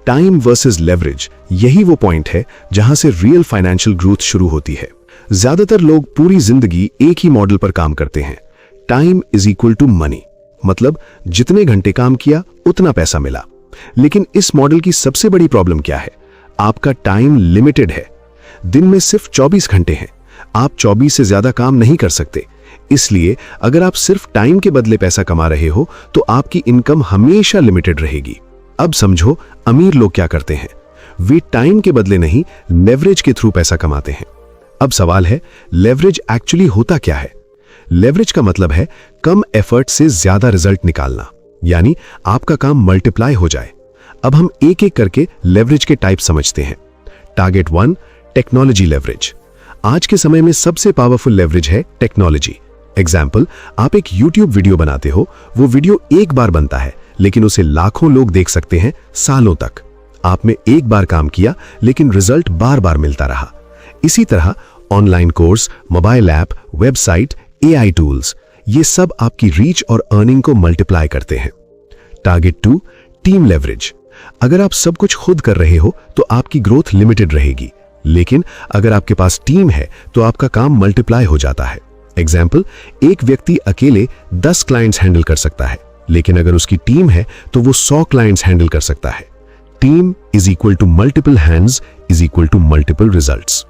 टाइम वर्सेस लेवरेज, यही वो पॉइंट है जहां से रियल फाइनेंशियल ग्रोथ शुरू होती है। ज्यादातर लोग पूरी जिंदगी एक ही मॉडल पर काम करते हैं, time is equal to money, मतलब जितने घंटे काम किया उतना पैसा मिला। लेकिन इस मॉडल की सबसे बड़ी प्रॉब्लम क्या है? आपका टाइम लिमिटेड है। दिन में सिर्फ 24 घंटे हैं। आप 24 से ज्यादा काम नहीं कर सकते। इसलिए अगर आप सिर्फ टाइम के बदले पैसा कमा रहे हो, तो आपकी इनकम हमेशा लिमिटेड रहेगी। अब समझो, अमीर लोग क्या करते हैं? वे टाइम के बदले नहीं, लेवरेज के थ्रू पैसा कमाते हैं। अब सवाल है, लेवरेज एक्चुअली होता क्या है? लेवरेज का मतलब है कम एफर्ट से ज्यादा रिजल्ट निकालना, यानी आपका काम मल्टीप्लाई हो जाए। अब हम एक एक करके लेवरेज के टाइप समझते हैं। Target 1, technology leverage. आज के समय में सबसे पावरफुल लेवरेज है टेक्नोलॉजी। एग्जाम्पल, आप एक YouTube वीडियो बनाते हो, वो वीडियो एक बार बनता है लेकिन उसे लाखों लोग देख सकते हैं सालों तक। आपने एक बार काम किया लेकिन रिजल्ट बार बार मिलता रहा। इसी तरह online course, mobile app, website, AI tools, ये सब आपकी रीच और अर्निंग को मल्टीप्लाई करते हैं। Target 2, team leverage. अगर आप सब कुछ खुद कर रहे हो तो आपकी ग्रोथ लिमिटेड रहेगी, लेकिन अगर आपके पास टीम है तो आपका काम मल्टीप्लाई हो जाता है। एग्जाम्पल, एक व्यक्ति अकेले 10 क्लाइंट्स हैंडल कर सकता है, लेकिन अगर उसकी टीम है तो वो 100 क्लाइंट्स हैंडल कर सकता है। Team is equal to multiple hands is equal to multiple results.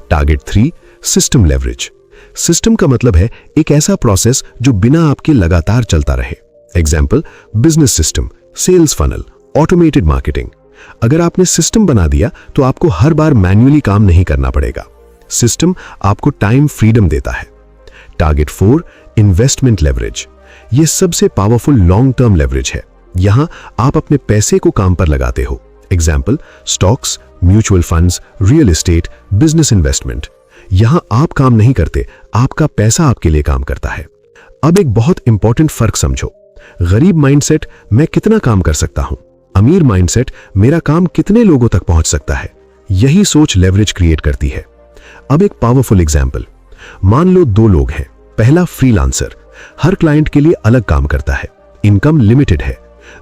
Target 3, system leverage. System का मतलब है एक ऐसा प्रोसेस जो बिना आपके लगातार चलता रहे। Example, business system, sales funnel, automated marketing. अगर आपने सिस्टम बना दिया तो आपको हर बार मैन्युअली काम नहीं करना पड़ेगा। सिस्टम आपको टाइम फ्रीडम देता है। Target 4, investment leverage. यह सबसे पावरफुल लॉन्ग टर्म लेवरेज है। यहां आप अपने पैसे को काम पर लगाते हो। Example, stocks, mutual funds, real estate, business investment. यहां आप काम नहीं करते, आपका पैसा आपके लिए काम करता है। अब एक बहुत इंपॉर्टेंट फर्क समझो। गरीब माइंडसेट, मैं कितना काम कर सकता हूं। अमीर माइंडसेट, मेरा काम कितने लोगों तक पहुंच सकता है। यही सोच लेवरेज क्रिएट करती है। अब एक पावरफुल एग्जाम्पल, मान लो 2 लोग हैं। पहला फ्रीलांसर, हर क्लाइंट के लिए अलग काम करता है, इनकम लिमिटेड है।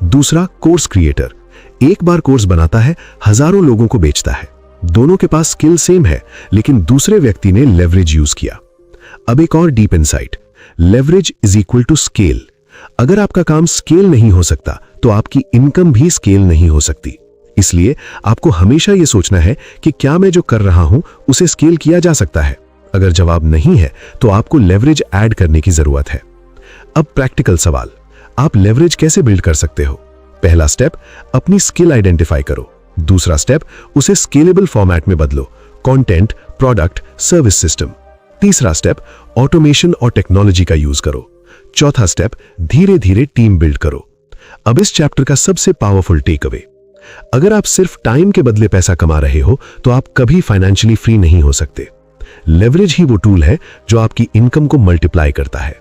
दूसरा कोर्स क्रिएटर, एक बार कोर्स बनाता है, हजारों लोगों को बेचता है। दोनों के पास स्किल सेम है, लेकिन दूसरे व्यक्ति ने लेवरेज यूज किया। अब एक और deep insight, leverage is equal to scale. अगर आपका काम स्केल नहीं हो सकता तो आपकी इनकम भी स्केल नहीं हो सकती। इसलिए आपको हमेशा यह सोचना है कि क्या मैं जो कर रहा हूं उसे स्केल किया जा सकता है। अगर जवाब नहीं है तो आपको लेवरेज ऐड करने की जरूरत है। अब प्रैक्टिकल सवाल, आप लेवरेज कैसे बिल्ड कर सकते हो? पहला स्टेप, अपनी स्किल आइडेंटिफाई करो। दूसरा स्टेप, उसे स्केलेबल फॉर्मेट में बदलो, कंटेंट, प्रोडक्ट, सर्विस सिस्टम। तीसरा स्टेप, ऑटोमेशन और टेक्नोलॉजी का यूज करो। चौथा स्टेप, धीरे धीरे टीम बिल्ड करो। अब इस चैप्टर का सबसे पावरफुल टेक अवे, अगर आप सिर्फ टाइम के बदले पैसा कमा रहे हो तो आप कभी फाइनेंशियली फ्री नहीं हो सकते। लेवरेज ही वो टूल है जो आपकी इनकम को मल्टीप्लाई करता है।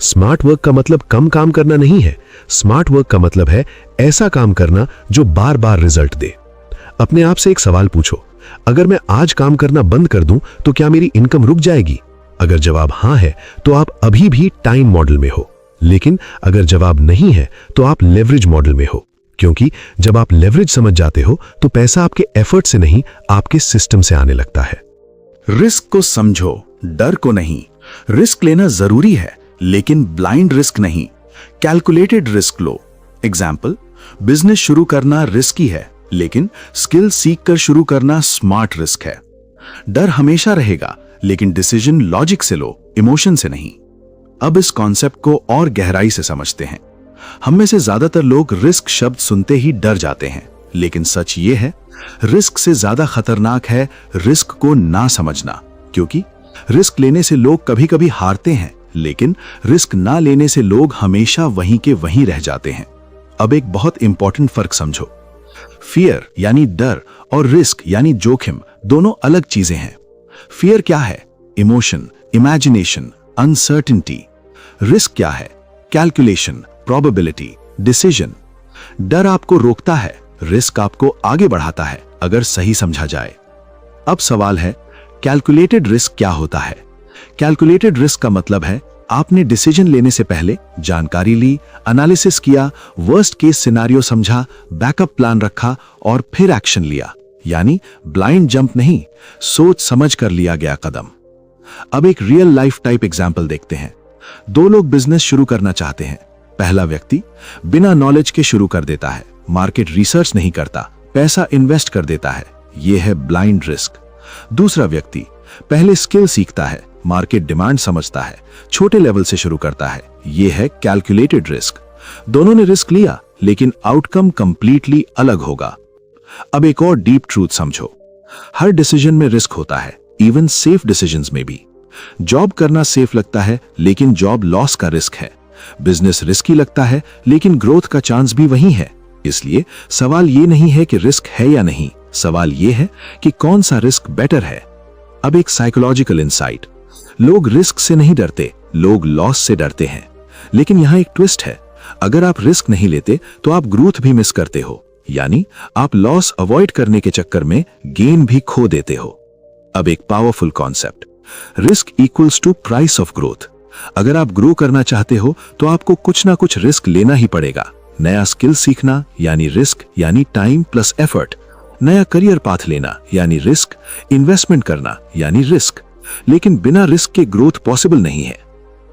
स्मार्ट वर्क का मतलब कम काम करना नहीं है। स्मार्ट वर्क का मतलब है ऐसा काम करना जो बार बार रिजल्ट दे। अपने आप से एक सवाल पूछो, अगर मैं आज काम करना बंद कर दूं तो क्या मेरी इनकम रुक जाएगी? अगर जवाब हां है तो आप अभी भी टाइम मॉडल में हो, लेकिन अगर जवाब नहीं है तो आप लेवरेज मॉडल में हो। क्योंकि जब आप लेवरेज समझ जाते हो तो पैसा आपके एफर्ट से नहीं, आपके सिस्टम से आने लगता है। रिस्क को समझो, डर को नहीं। रिस्क लेना जरूरी है, लेकिन ब्लाइंड रिस्क नहीं, कैलकुलेटेड रिस्क लो। एग्जाम्पल, बिजनेस शुरू करना रिस्की है, लेकिन स्किल सीखकर शुरू करना स्मार्ट रिस्क है। डर हमेशा रहेगा, लेकिन डिसीजन लॉजिक से लो, इमोशन से नहीं। अब इस कॉन्सेप्ट को और गहराई से समझते हैं। हम में से ज्यादातर लोग रिस्क शब्द सुनते ही डर जाते हैं, लेकिन सच ये है, रिस्क से ज्यादा खतरनाक है रिस्क को ना समझना। क्योंकि रिस्क लेने से लोग कभी कभी हारते हैं, लेकिन रिस्क ना लेने से लोग हमेशा वहीं के वहीं रह जाते हैं। अब एक बहुत इंपॉर्टेंट फर्क समझो, फियर यानी डर और रिस्क यानी जोखिम दोनों अलग चीजें हैं। फियर क्या है? Emotion, imagination, uncertainty. रिस्क क्या है? Calculation, probability, decision. डर आपको रोकता है, रिस्क आपको आगे बढ़ाता है अगर सही समझा जाए। अब सवाल है, कैलकुलेटेड रिस्क क्या होता है? कैलकुलेटेड रिस्क का मतलब है आपने डिसीजन लेने से पहले जानकारी ली, एनालिसिस किया, वर्स्ट केस सिनेरियो समझा, बैकअप प्लान रखा और फिर एक्शन लिया। यानी ब्लाइंड जंप नहीं, सोच समझ कर लिया गया कदम। अब एक रियल लाइफ टाइप एग्जांपल देखते हैं। 2 लोग बिजनेस शुरू करना चाहते हैं। पहला व्यक्ति बिना नॉलेज के शुरू कर देता है, मार्केट रिसर्च नहीं करता, पैसा इन्वेस्ट कर देता है, यह है ब्लाइंड रिस्क। दूसरा व्यक्ति पहले स्किल सीखता है, मार्केट डिमांड समझता है, छोटे लेवल से शुरू करता है, यह है कैलकुलेटेड रिस्क। दोनों ने रिस्क लिया, लेकिन आउटकम कंप्लीटली अलग होगा। अब एक और डीप ट्रूथ समझो, हर डिसीजन में रिस्क होता है, इवन सेफ डिसीजंस में भी। जॉब करना सेफ लगता है, लेकिन जॉब लॉस का रिस्क है। बिजनेस रिस्की लगता है, लेकिन ग्रोथ का चांस भी वही है। इसलिए सवाल ये नहीं है कि रिस्क है या नहीं, सवाल यह है कि कौन सा रिस्क बेटर है। अब एक साइकोलॉजिकल इंसाइट, लोग रिस्क से नहीं डरते, लोग लॉस से डरते हैं। लेकिन यहां एक ट्विस्ट है, अगर आप रिस्क नहीं लेते तो आप ग्रोथ भी मिस करते हो, यानी आप लॉस अवॉइड करने के चक्कर में गेन भी खो देते हो। अब एक powerful concept, risk equals to price of growth. अगर आप ग्रो करना चाहते हो तो आपको कुछ ना कुछ रिस्क लेना ही पड़ेगा। नया स्किल सीखना यानी रिस्क, यानी टाइम प्लस एफर्ट। नया करियर पाथ लेना यानी रिस्क, इन्वेस्टमेंट करना यानी रिस्क। लेकिन बिना रिस्क के ग्रोथ पॉसिबल नहीं है।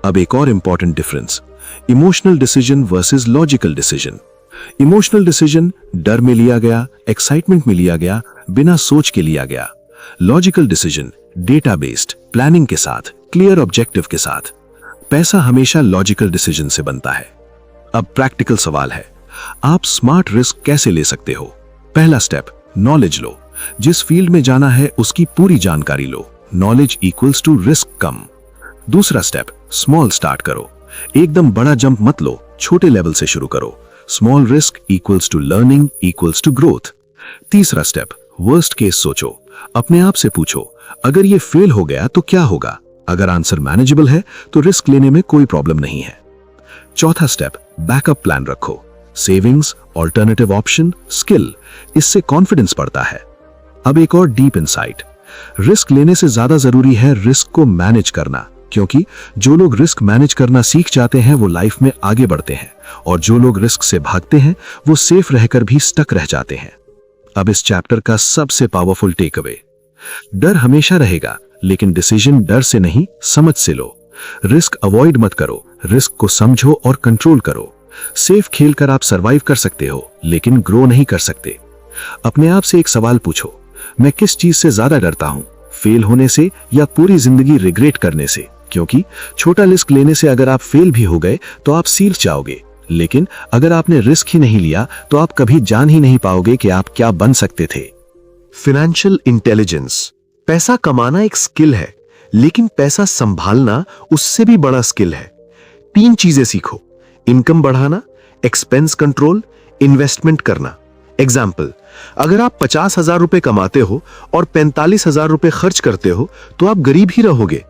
अब एक और important difference, emotional decision versus logical decision. Emotional decision डर में लिया गया, एक्साइटमेंट में लिया गया, बिना सोच के लिया गया। Logical decision data based, planning के साथ, क्लियर ऑब्जेक्टिव के साथ। पैसा हमेशा लॉजिकल डिसीजन से बनता है। अब प्रैक्टिकल सवाल है, आप स्मार्ट रिस्क कैसे ले सकते हो? पहला स्टेप, नॉलेज लो। जिस फील्ड में जाना है उसकी पूरी जानकारी लो। नॉलेज इक्वल्स टू रिस्क कम। दूसरा स्टेप, स्मॉल स्टार्ट करो। एकदम बड़ा जंप मत लो, छोटे लेवल से शुरू करो। Small risk equals to learning equals to growth. तीसरा स्टेप, वर्स्ट केस सोचो। अपने आप से पूछो, अगर ये फेल हो गया तो क्या होगा? अगर आंसर मैनेजेबल है तो रिस्क लेने में कोई प्रॉब्लम नहीं है। चौथा स्टेप, बैकअप प्लान रखो। Savings, alternative option, skill. इससे कॉन्फिडेंस बढ़ता है। अब एक और डीप इनसाइट, रिस्क लेने से ज्यादा जरूरी है रिस्क को मैनेज करना, क्योंकि जो लोग रिस्क मैनेज करना सीख जाते हैं वो लाइफ में आगे बढ़ते हैं, और जो लोग रिस्क से भागते हैं वो सेफ रहकर भी स्टक रह जाते हैं। अब इस चैप्टर का सबसे पावरफुल टेक अवे, डर हमेशा रहेगा, लेकिन डिसीजन डर से नहीं समझ से लो। रिस्क अवॉइड मत करो, रिस्क को समझो और कंट्रोल करो। सेफ खेलकर आप सरवाइव कर सकते हो, लेकिन ग्रो नहीं कर सकते। अपने आप से एक सवाल पूछो, मैं किस चीज से ज्यादा डरता हूं, फेल होने से या पूरी जिंदगी रिग्रेट करने से? क्योंकि छोटा रिस्क लेने से अगर आप फेल भी हो गए तो आप सीख जाओगे, लेकिन अगर आपने रिस्क ही नहीं लिया तो आप कभी जान ही नहीं पाओगे कि आप क्या बन सकते थे। फाइनेंशियल इंटेलिजेंस, पैसा कमाना एक स्किल है, लेकिन पैसा संभालना उससे भी बड़ा स्किल है। 3 चीजें सीखो, इनकम बढ़ाना, एक्सपेंस कंट्रोल, इन्वेस्टमेंट करना। एग्जाम्पल, अगर आप 50,000 रुपए कमाते हो और 45,000 रुपए खर्च करते हो तो आप गरीब ही रहोगे।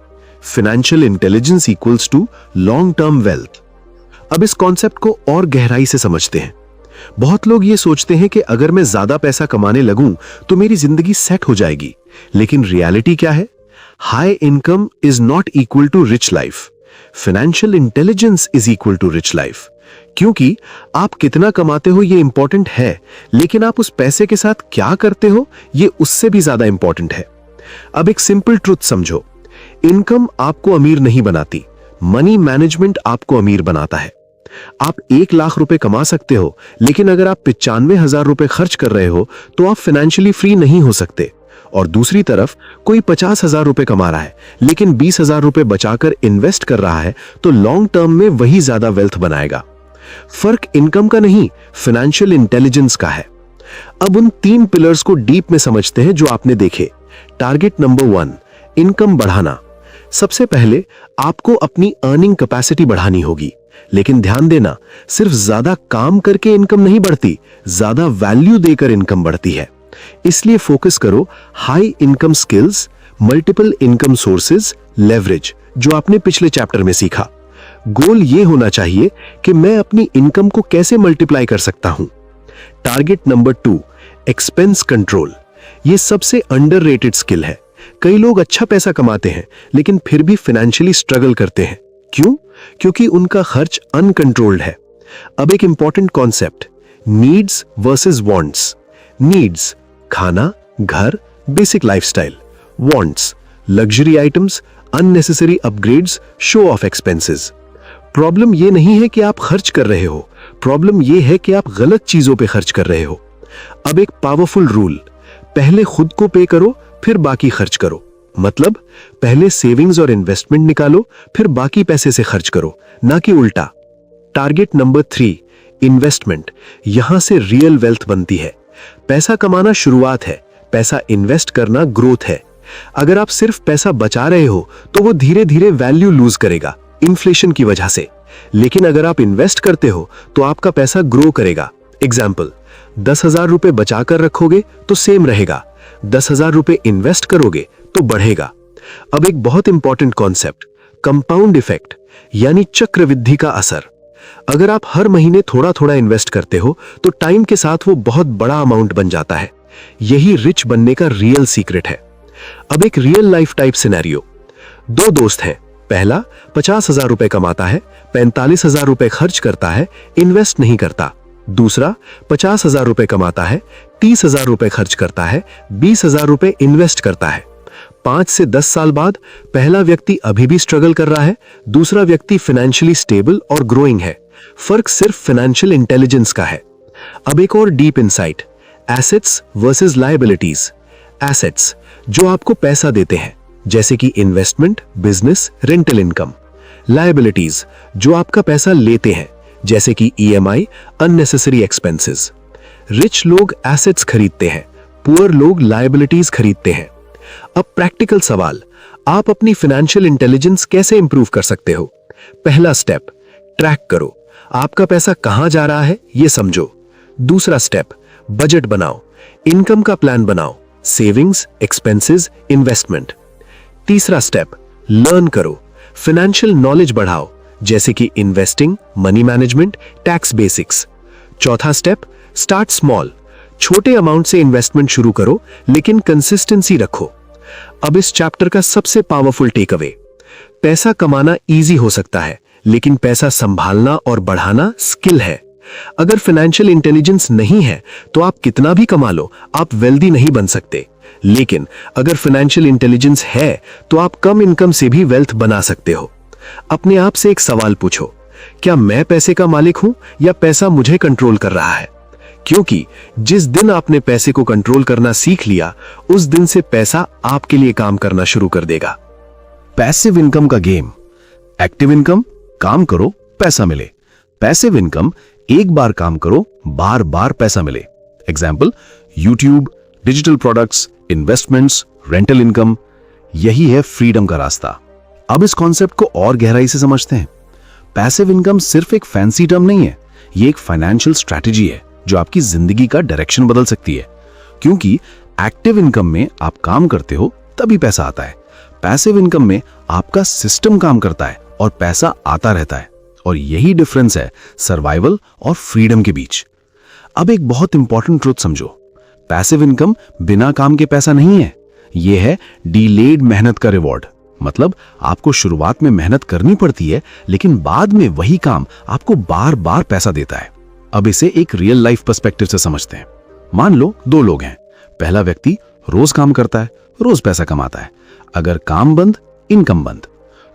Financial intelligence equals to long term wealth. अब इस कॉन्सेप्ट को और गहराई से समझते हैं। बहुत लोग ये सोचते हैं कि अगर मैं ज्यादा पैसा कमाने लगूं तो मेरी जिंदगी सेट हो जाएगी, लेकिन रियलिटी क्या है? High income is not equal to rich life. Financial intelligence is equal to rich life. क्योंकि आप कितना कमाते हो ये इंपॉर्टेंट है, लेकिन आप उस पैसे के साथ क्या करते हो ये उससे भी ज्यादा इंपॉर्टेंट है। अब एक सिंपल ट्रुथ समझो, इनकम आपको अमीर नहीं बनाती, मनी मैनेजमेंट आपको अमीर बनाता है। आप 1 लाख रुपए कमा सकते हो, लेकिन अगर आप 95,000 रुपए खर्च कर रहे हो तो आप फाइनेंशियली फ्री नहीं हो सकते। और दूसरी तरफ कोई 50,000 रुपए कमा रहा है लेकिन 20,000 रुपए बचाकर इन्वेस्ट कर रहा है तो लॉन्ग टर्म में वही ज्यादा वेल्थ बनाएगा। फर्क इनकम का नहीं, फाइनेंशियल इंटेलिजेंस का है। अब उन 3 पिलर्स को डीप में समझते हैं जो आपने देखे। टारगेट नंबर 1, इनकम बढ़ाना। सबसे पहले आपको अपनी अर्निंग कैपेसिटी बढ़ानी होगी, लेकिन ध्यान देना, सिर्फ ज्यादा काम करके इनकम नहीं बढ़ती, ज्यादा वैल्यू देकर इनकम बढ़ती है। इसलिए फोकस करो high income skills, multiple income sources, leverage, जो आपने पिछले चैप्टर में सीखा। गोल ये होना चाहिए कि मैं अपनी इनकम को कैसे मल्टीप्लाई कर सकता हूं। Target number 2, expense control. यह सबसे अंडररेटेड स्किल है। कई लोग अच्छा पैसा कमाते हैं लेकिन फिर भी फाइनेंशियली स्ट्रगल करते हैं। क्यों? क्योंकि उनका खर्च अनकंट्रोल्ड है। अब एक important concept, needs versus wants. Needs, खाना, घर, basic lifestyle. Wants, luxury items, unnecessary upgrades, show off expenses. Problem यह नहीं है कि आप खर्च कर रहे हो, प्रॉब्लम यह है कि आप गलत चीजों पे खर्च कर रहे हो। अब एक पावरफुल रूल, पहले खुद को पे करो फिर बाकी खर्च करो। मतलब पहले सेविंग्स और इन्वेस्टमेंट निकालो फिर बाकी पैसे से खर्च करो, ना कि उल्टा। Target number 3, investment. यहां से रियल वेल्थ बनती है। पैसा कमाना शुरुआत है, पैसा इन्वेस्ट करना ग्रोथ है। अगर आप सिर्फ पैसा बचा रहे हो तो वो धीरे धीरे वैल्यू लूज करेगा इन्फ्लेशन की वजह से, लेकिन अगर आप इन्वेस्ट करते हो तो आपका पैसा ग्रो करेगा। एग्जाम्पल, 10,000 रुपए बचाकर रखोगे तो सेम रहेगा, 10,000 रुपए इन्वेस्ट करोगे तो बढ़ेगा। अब एक बहुत इंपॉर्टेंट कॉन्सेप्ट, कंपाउंड इफेक्ट यानी चक्रवृद्धि का असर। अगर आप हर महीने थोड़ा थोड़ा इन्वेस्ट करते हो तो टाइम के साथ वो बहुत बड़ा अमाउंट बन जाता है। यही रिच बनने का रियल सीक्रेट है। अब एक रियल लाइफ टाइप सिनेरियो। दो दोस्त हैं, पहला 50,000 रुपए कमाता है, 45,000 रुपए खर्च करता है, इन्वेस्ट नहीं करता। दूसरा 50,000 रुपए कमाता है, 30,000 रुपए खर्च करता है, 20,000 रुपए इन्वेस्ट करता है। 5 से 10 साल बाद पहला व्यक्ति अभी भी स्ट्रगल कर रहा है, दूसरा व्यक्ति फाइनेंशियली स्टेबल और ग्रोइंग है। फर्क सिर्फ फाइनेंशियल इंटेलिजेंस का है। अब एक और deep insight, assets versus liabilities. Assets जो आपको पैसा देते हैं, जैसे कि investment, business, rental income. Liabilities जो आपका पैसा लेते हैं, जैसे कि ईएमआई, अननेसेसरी एक्सपेंसेस। रिच लोग एसेट्स खरीदते हैं, पुअर लोग लायबिलिटीज खरीदते हैं। अब प्रैक्टिकल सवाल, आप अपनी फाइनेंशियल इंटेलिजेंस कैसे इंप्रूव कर सकते हो? पहला स्टेप, ट्रैक करो, आपका पैसा कहां जा रहा है ये समझो। दूसरा स्टेप, बजट बनाओ, इनकम का प्लान बनाओ, सेविंग्स, एक्सपेंसेस, इन्वेस्टमेंट। तीसरा स्टेप, लर्न करो, फाइनेंशियल नॉलेज बढ़ाओ, जैसे कि investing, money management, tax basics. चौथा स्टेप, स्टार्ट स्मॉल, छोटे अमाउंट से इन्वेस्टमेंट शुरू करो लेकिन कंसिस्टेंसी रखो। अब इस चैप्टर का सबसे पावरफुल टेक अवे, पैसा कमाना इजी हो सकता है लेकिन पैसा संभालना और बढ़ाना स्किल है। अगर फाइनेंशियल इंटेलिजेंस नहीं है तो आप कितना भी कमा लो, आप वेल्दी नहीं बन सकते। लेकिन अगर फाइनेंशियल इंटेलिजेंस है तो आप कम इनकम से भी वेल्थ बना सकते हो। अपने आप से एक सवाल पूछो, क्या मैं पैसे का मालिक हूं या पैसा मुझे कंट्रोल कर रहा है? क्योंकि जिस दिन आपने पैसे को कंट्रोल करना सीख लिया, उस दिन से पैसा आपके लिए काम करना शुरू कर देगा। पैसिव इनकम का गेम। एक्टिव इनकम, काम करो पैसा मिले। पैसिव इनकम, एक बार काम करो बार बार पैसा मिले। Example, YouTube, digital products, investments, rental income. यही है फ्रीडम का रास्ता। अब इस कॉन्सेप्ट को और गहराई से समझते हैं। पैसिव इनकम सिर्फ एक फैंसी टर्म नहीं है, ये एक फाइनेंशियल स्ट्रैटेजी है जो आपकी जिंदगी का डायरेक्शन बदल सकती है। क्योंकि एक्टिव इनकम में आप काम करते हो तभी पैसा आता है, पैसिव इनकम में आपका सिस्टम काम करता है और पैसा आता रहता है। और यही डिफरेंस है सर्वाइवल और फ्रीडम के बीच। अब एक बहुत इंपॉर्टेंट ट्रुथ समझो, पैसिव इनकम बिना काम के पैसा नहीं है, यह है डिलेड मेहनत का रिवॉर्ड। मतलब आपको शुरुआत में मेहनत करनी पड़ती है लेकिन बाद में वही काम आपको बार बार पैसा देता है। अब इसे एक रियल लाइफ पर्सपेक्टिव से समझते हैं। मान लो दो लोग हैं, पहला व्यक्ति रोज काम करता है, रोज पैसा कमाता है, अगर काम बंद इनकम बंद।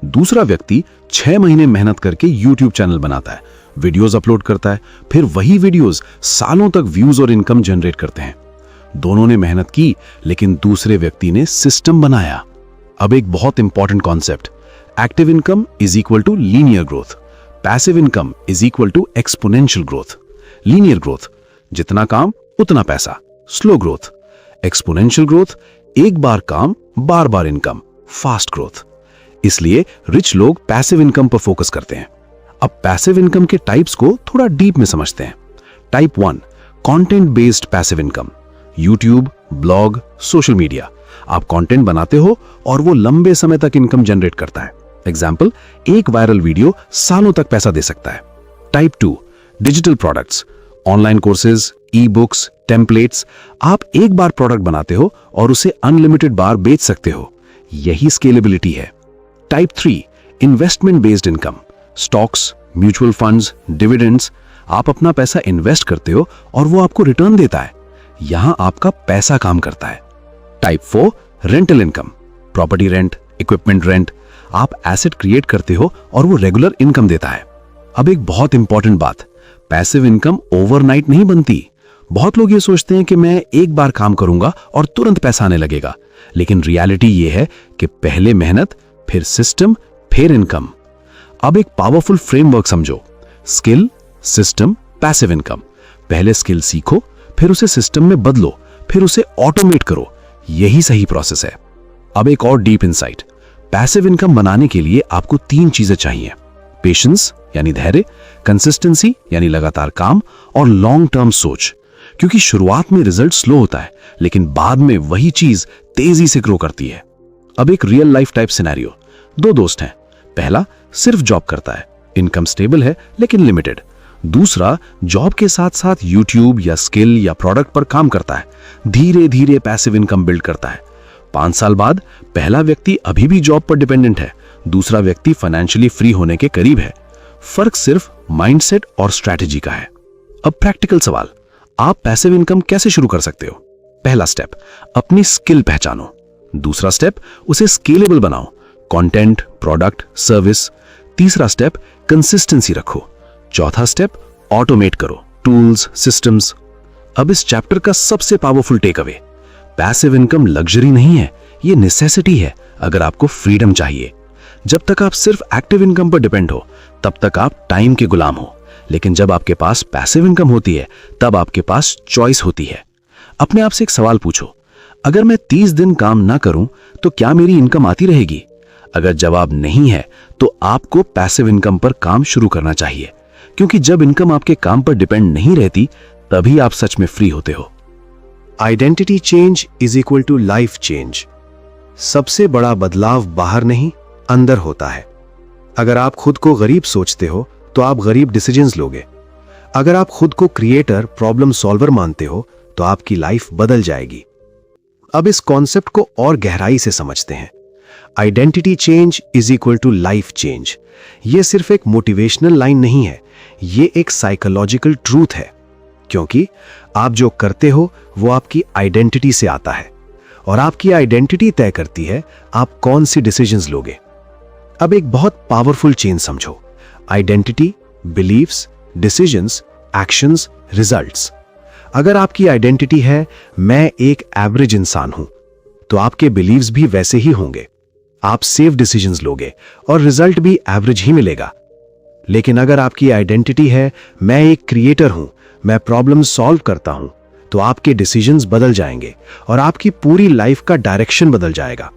दूसरा व्यक्ति 6 महीने मेहनत करके YouTube चैनल बनाता है, वीडियोस अपलोड करता है, फिर वही वीडियोस सालों तक व्यूज और इनकम जनरेट करते हैं। दोनों ने मेहनत की लेकिन दूसरे व्यक्ति ने सिस्टम बनाया। अब एक बहुत important concept, active income is equal to linear growth, passive income is equal to exponential growth. Linear growth, जितना काम उतना पैसा, स्लो ग्रोथ। एक्सपोनेंशियल ग्रोथ, एक बार काम बार बार इनकम, फास्ट ग्रोथ। इसलिए रिच लोग पैसिव इनकम पर फोकस करते हैं। अब पैसिव इनकम के टाइप्स को थोड़ा डीप में समझते हैं। Type 1, content based passive income. YouTube, blog, social media, आप कंटेंट बनाते हो और वो लंबे समय तक इनकम जनरेट करता है। एग्जाम्पल, एक वायरल वीडियो सालों तक पैसा दे सकता है। Type 2, digital products, online courses, e books, templates. आप एक बार प्रोडक्ट बनाते हो और उसे अनलिमिटेड बार बेच सकते हो, यही स्केलेबिलिटी है। Type 3, investment based income, stocks, mutual funds, dividends. आप अपना पैसा इन्वेस्ट करते हो और वो आपको रिटर्न देता है, यहां आपका पैसा काम करता है। Type 4, rental income, property rent, equipment rent. आप एसेट क्रिएट करते हो और वो रेगुलर इनकम देता है। अब एक बहुत इंपॉर्टेंट बात, पैसिव इनकम ओवरनाइट नहीं बनती। बहुत लोग ये सोचते हैं कि मैं एक बार काम करूंगा और तुरंत पैसा आने लगेगा, लेकिन रियलिटी ये है कि पहले मेहनत, फिर सिस्टम, फिर इनकम। अब एक पावरफुल फ्रेमवर्क समझो, स्किल, सिस्टम, पैसिव इनकम। पहले स्किल सीखो, फिर उसे सिस्टम में बदलो, फिर उसे ऑटोमेट करो, यही सही प्रोसेस है। अब एक और डीप इनसाइट, पैसिव इनकम बनाने के लिए आपको 3 चीजें चाहिए, पेशेंस यानी धैर्य, कंसिस्टेंसी यानी लगातार काम, और लॉन्ग टर्म सोच। क्योंकि शुरुआत में रिजल्ट स्लो होता है, लेकिन बाद में वही चीज तेजी से ग्रो करती है। अब एक रियल लाइफ टाइप सिनेरियो। दो दोस्त हैं, पहला सिर्फ जॉब करता है, इनकम स्टेबल है लेकिन लिमिटेड। दूसरा जॉब के साथ साथ यूट्यूब या स्किल या प्रोडक्ट पर काम करता है, धीरे धीरे पैसिव इनकम बिल्ड करता है। 5 साल बाद पहला व्यक्ति अभी भी जॉब पर डिपेंडेंट है, दूसरा व्यक्ति फाइनेंशियली फ्री होने के करीब है। फर्क सिर्फ माइंडसेट और स्ट्रैटेजी का है। अब प्रैक्टिकल सवाल, आप पैसिव इनकम कैसे शुरू कर सकते हो? पहला स्टेप, अपनी स्किल पहचानो। दूसरा स्टेप, उसे स्केलेबल बनाओ, कंटेंट, प्रोडक्ट, सर्विस। तीसरा स्टेप, कंसिस्टेंसी रखो। चौथा स्टेप, ऑटोमेट करो, टूल्स, सिस्टम्स। अब इस चैप्टर का सबसे powerful takeaway, passive income luxury नहीं है, ये नेसेसिटी है अगर आपको फ्रीडम चाहिए। जब तक आप सिर्फ एक्टिव इनकम पर डिपेंड हो तब तक आप टाइम के गुलाम हो, लेकिन जब आपके पास पैसिव इनकम होती है तब आपके पास चॉइस होती है। अपने आप से एक सवाल पूछो, अगर मैं 30 दिन काम ना करूं तो क्या मेरी इनकम आती रहेगी? अगर जवाब नहीं है तो आपको पैसिव इनकम पर काम शुरू करना चाहिए, क्योंकि जब इनकम आपके काम पर डिपेंड नहीं रहती तभी आप सच में फ्री होते हो। Identity change is equal to life change. सबसे बड़ा बदलाव बाहर नहीं, अंदर होता है। अगर आप खुद को गरीब सोचते हो तो आप गरीब डिसीजंस लोगे। अगर आप खुद को क्रिएटर, प्रॉब्लम सॉल्वर मानते हो तो आपकी लाइफ बदल जाएगी। अब इस कॉन्सेप्ट को और गहराई से समझते हैं। Identity change is equal to life change. यह सिर्फ एक मोटिवेशनल लाइन नहीं है, यह एक साइकोलॉजिकल ट्रूथ है, क्योंकि आप जो करते हो वो आपकी आइडेंटिटी से आता है और आपकी आइडेंटिटी तय करती है आप कौन सी डिसीजंस लोगे। अब एक बहुत पावरफुल चेन समझो, identity, beliefs, decisions, actions, results. अगर आपकी आइडेंटिटी है मैं एक एवरेज इंसान हूं, तो आपके बिलीव्स भी वैसे ही होंगे। आप सेफ डिसीजंस लोगे और रिजल्ट भी एवरेज ही मिलेगा। लेकिन अगर आपकी आइडेंटिटी है मैं एक क्रिएटर हूं, मैं प्रॉब्लम सॉल्व करता हूं, तो आपके डिसीजंस बदल जाएंगे और आपकी पूरी लाइफ का डायरेक्शन बदल जाएगा।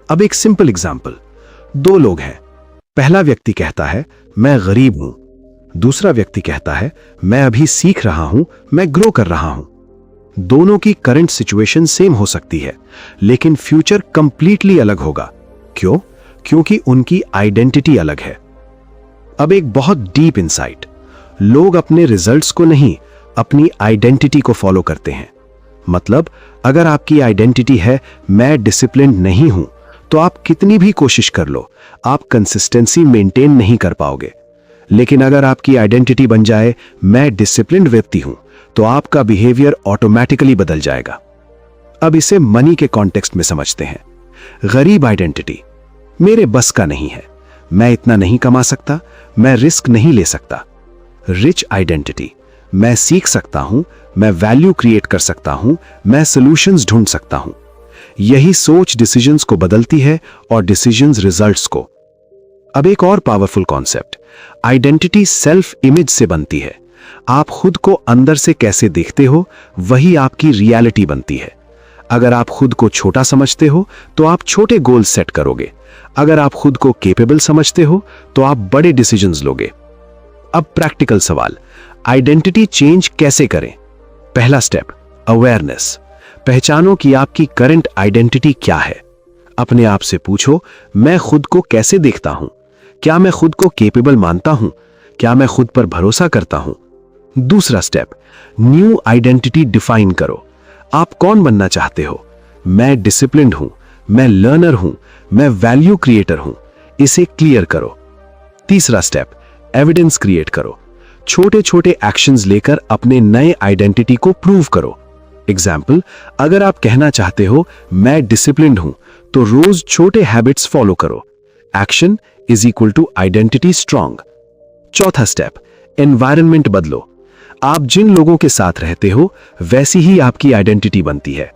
अब एक सिंपल एग्जांपल, दो लोग हैं, पहला व्यक्ति कहता है मैं गरीब हूं, दूसरा व्यक्ति कहता है मैं अभी सीख रहा हूं, मैं ग्रो कर रहा हूं। दोनों की करंट सिचुएशन सेम हो सकती है, लेकिन फ्यूचर कंप्लीटली अलग होगा। क्यों? क्योंकि उनकी आइडेंटिटी अलग है। अब एक बहुत डीप इंसाइट, लोग अपने रिजल्ट्स को नहीं, अपनी आइडेंटिटी को फॉलो करते हैं। मतलब अगर आपकी आइडेंटिटी है मैं डिसिप्लिन्ड नहीं हूं, तो आप कितनी भी कोशिश कर लो, आप कंसिस्टेंसी मेंटेन नहीं कर पाओगे। लेकिन अगर आपकी आइडेंटिटी बन जाए मैं डिसिप्लिन्ड व्यक्ति हूं, तो आपका बिहेवियर ऑटोमेटिकली बदल जाएगा। अब इसे मनी के कॉन्टेक्स्ट में समझते हैं। गरीब आइडेंटिटी, मेरे बस का नहीं है, मैं इतना नहीं कमा सकता, मैं रिस्क नहीं ले सकता। रिच आइडेंटिटी, मैं सीख सकता हूं, मैं वैल्यू क्रिएट कर सकता हूं, मैं सॉल्यूशंस ढूंढ सकता हूं। यही सोच डिसीजंस को बदलती है और डिसीजंस रिजल्ट्स को। अब एक और powerful concept, identity self image से बनती है। आप खुद को अंदर से कैसे देखते हो वही आपकी रियलिटी बनती है। अगर आप खुद को छोटा समझते हो तो आप छोटे गोल सेट करोगे। अगर आप खुद को केपेबल समझते हो तो आप बड़े डिसीजंस लोगे। अब प्रैक्टिकल सवाल, आइडेंटिटी चेंज कैसे करें? पहला स्टेप, अवेयरनेस। पहचानो कि आपकी करंट आइडेंटिटी क्या है। अपने आप से पूछो, मैं खुद को कैसे देखता हूं? क्या मैं खुद को केपेबल मानता हूं? क्या मैं खुद पर भरोसा करता हूं? दूसरा स्टेप, न्यू आइडेंटिटी डिफाइन करो। आप कौन बनना चाहते हो? मैं डिसिप्लिन्ड हूं, मैं लर्नर हूं, मैं वैल्यू क्रिएटर हूं। इसे क्लियर करो। तीसरा स्टेप, एविडेंस क्रिएट करो। छोटे छोटे एक्शंस लेकर अपने नए आइडेंटिटी को प्रूव करो। एग्जाम्पल, अगर आप कहना चाहते हो मैं डिसिप्लिन्ड हूं, तो रोज छोटे हैबिट्स फॉलो करो। Action is equal to identity strong. चौथा स्टेप, एनवायरनमेंट बदलो। आप जिन लोगों के साथ रहते हो वैसी ही आपकी आइडेंटिटी बनती है।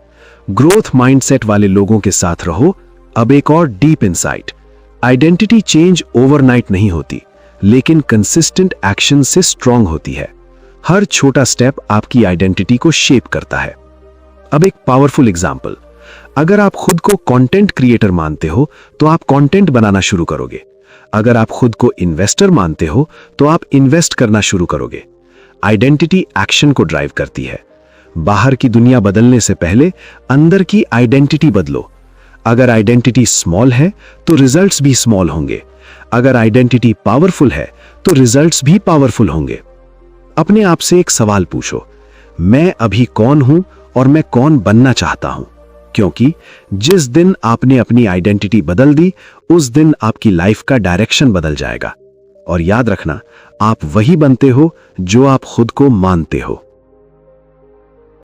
ग्रोथ माइंडसेट वाले लोगों के साथ रहो। अब एक और deep insight, identity change overnight नहीं होती, लेकिन कंसिस्टेंट एक्शन से स्ट्रांग होती है। हर छोटा स्टेप आपकी आइडेंटिटी को शेप करता है। अब एक पावरफुल एग्जांपल, अगर आप खुद को कंटेंट क्रिएटर मानते हो तो आप कंटेंट बनाना शुरू करोगे। अगर आप खुद को इन्वेस्टर मानते हो तो आप इन्वेस्ट करना शुरू करोगे। आइडेंटिटी एक्शन को ड्राइव करती है। बाहर की दुनिया बदलने से पहले अंदर की आइडेंटिटी बदलो। अगर आइडेंटिटी स्मॉल है तो रिजल्ट्स भी स्मॉल होंगे। अगर आइडेंटिटी पावरफुल है तो रिजल्ट्स भी पावरफुल होंगे। अपने आप से एक सवाल पूछो, मैं अभी कौन हूं और मैं कौन बनना चाहता हूं? क्योंकि जिस दिन आपने अपनी आइडेंटिटी बदल दी, उस दिन आपकी लाइफ का डायरेक्शन बदल जाएगा। और याद रखना, आप वही बनते हो जो आप खुद को मानते हो।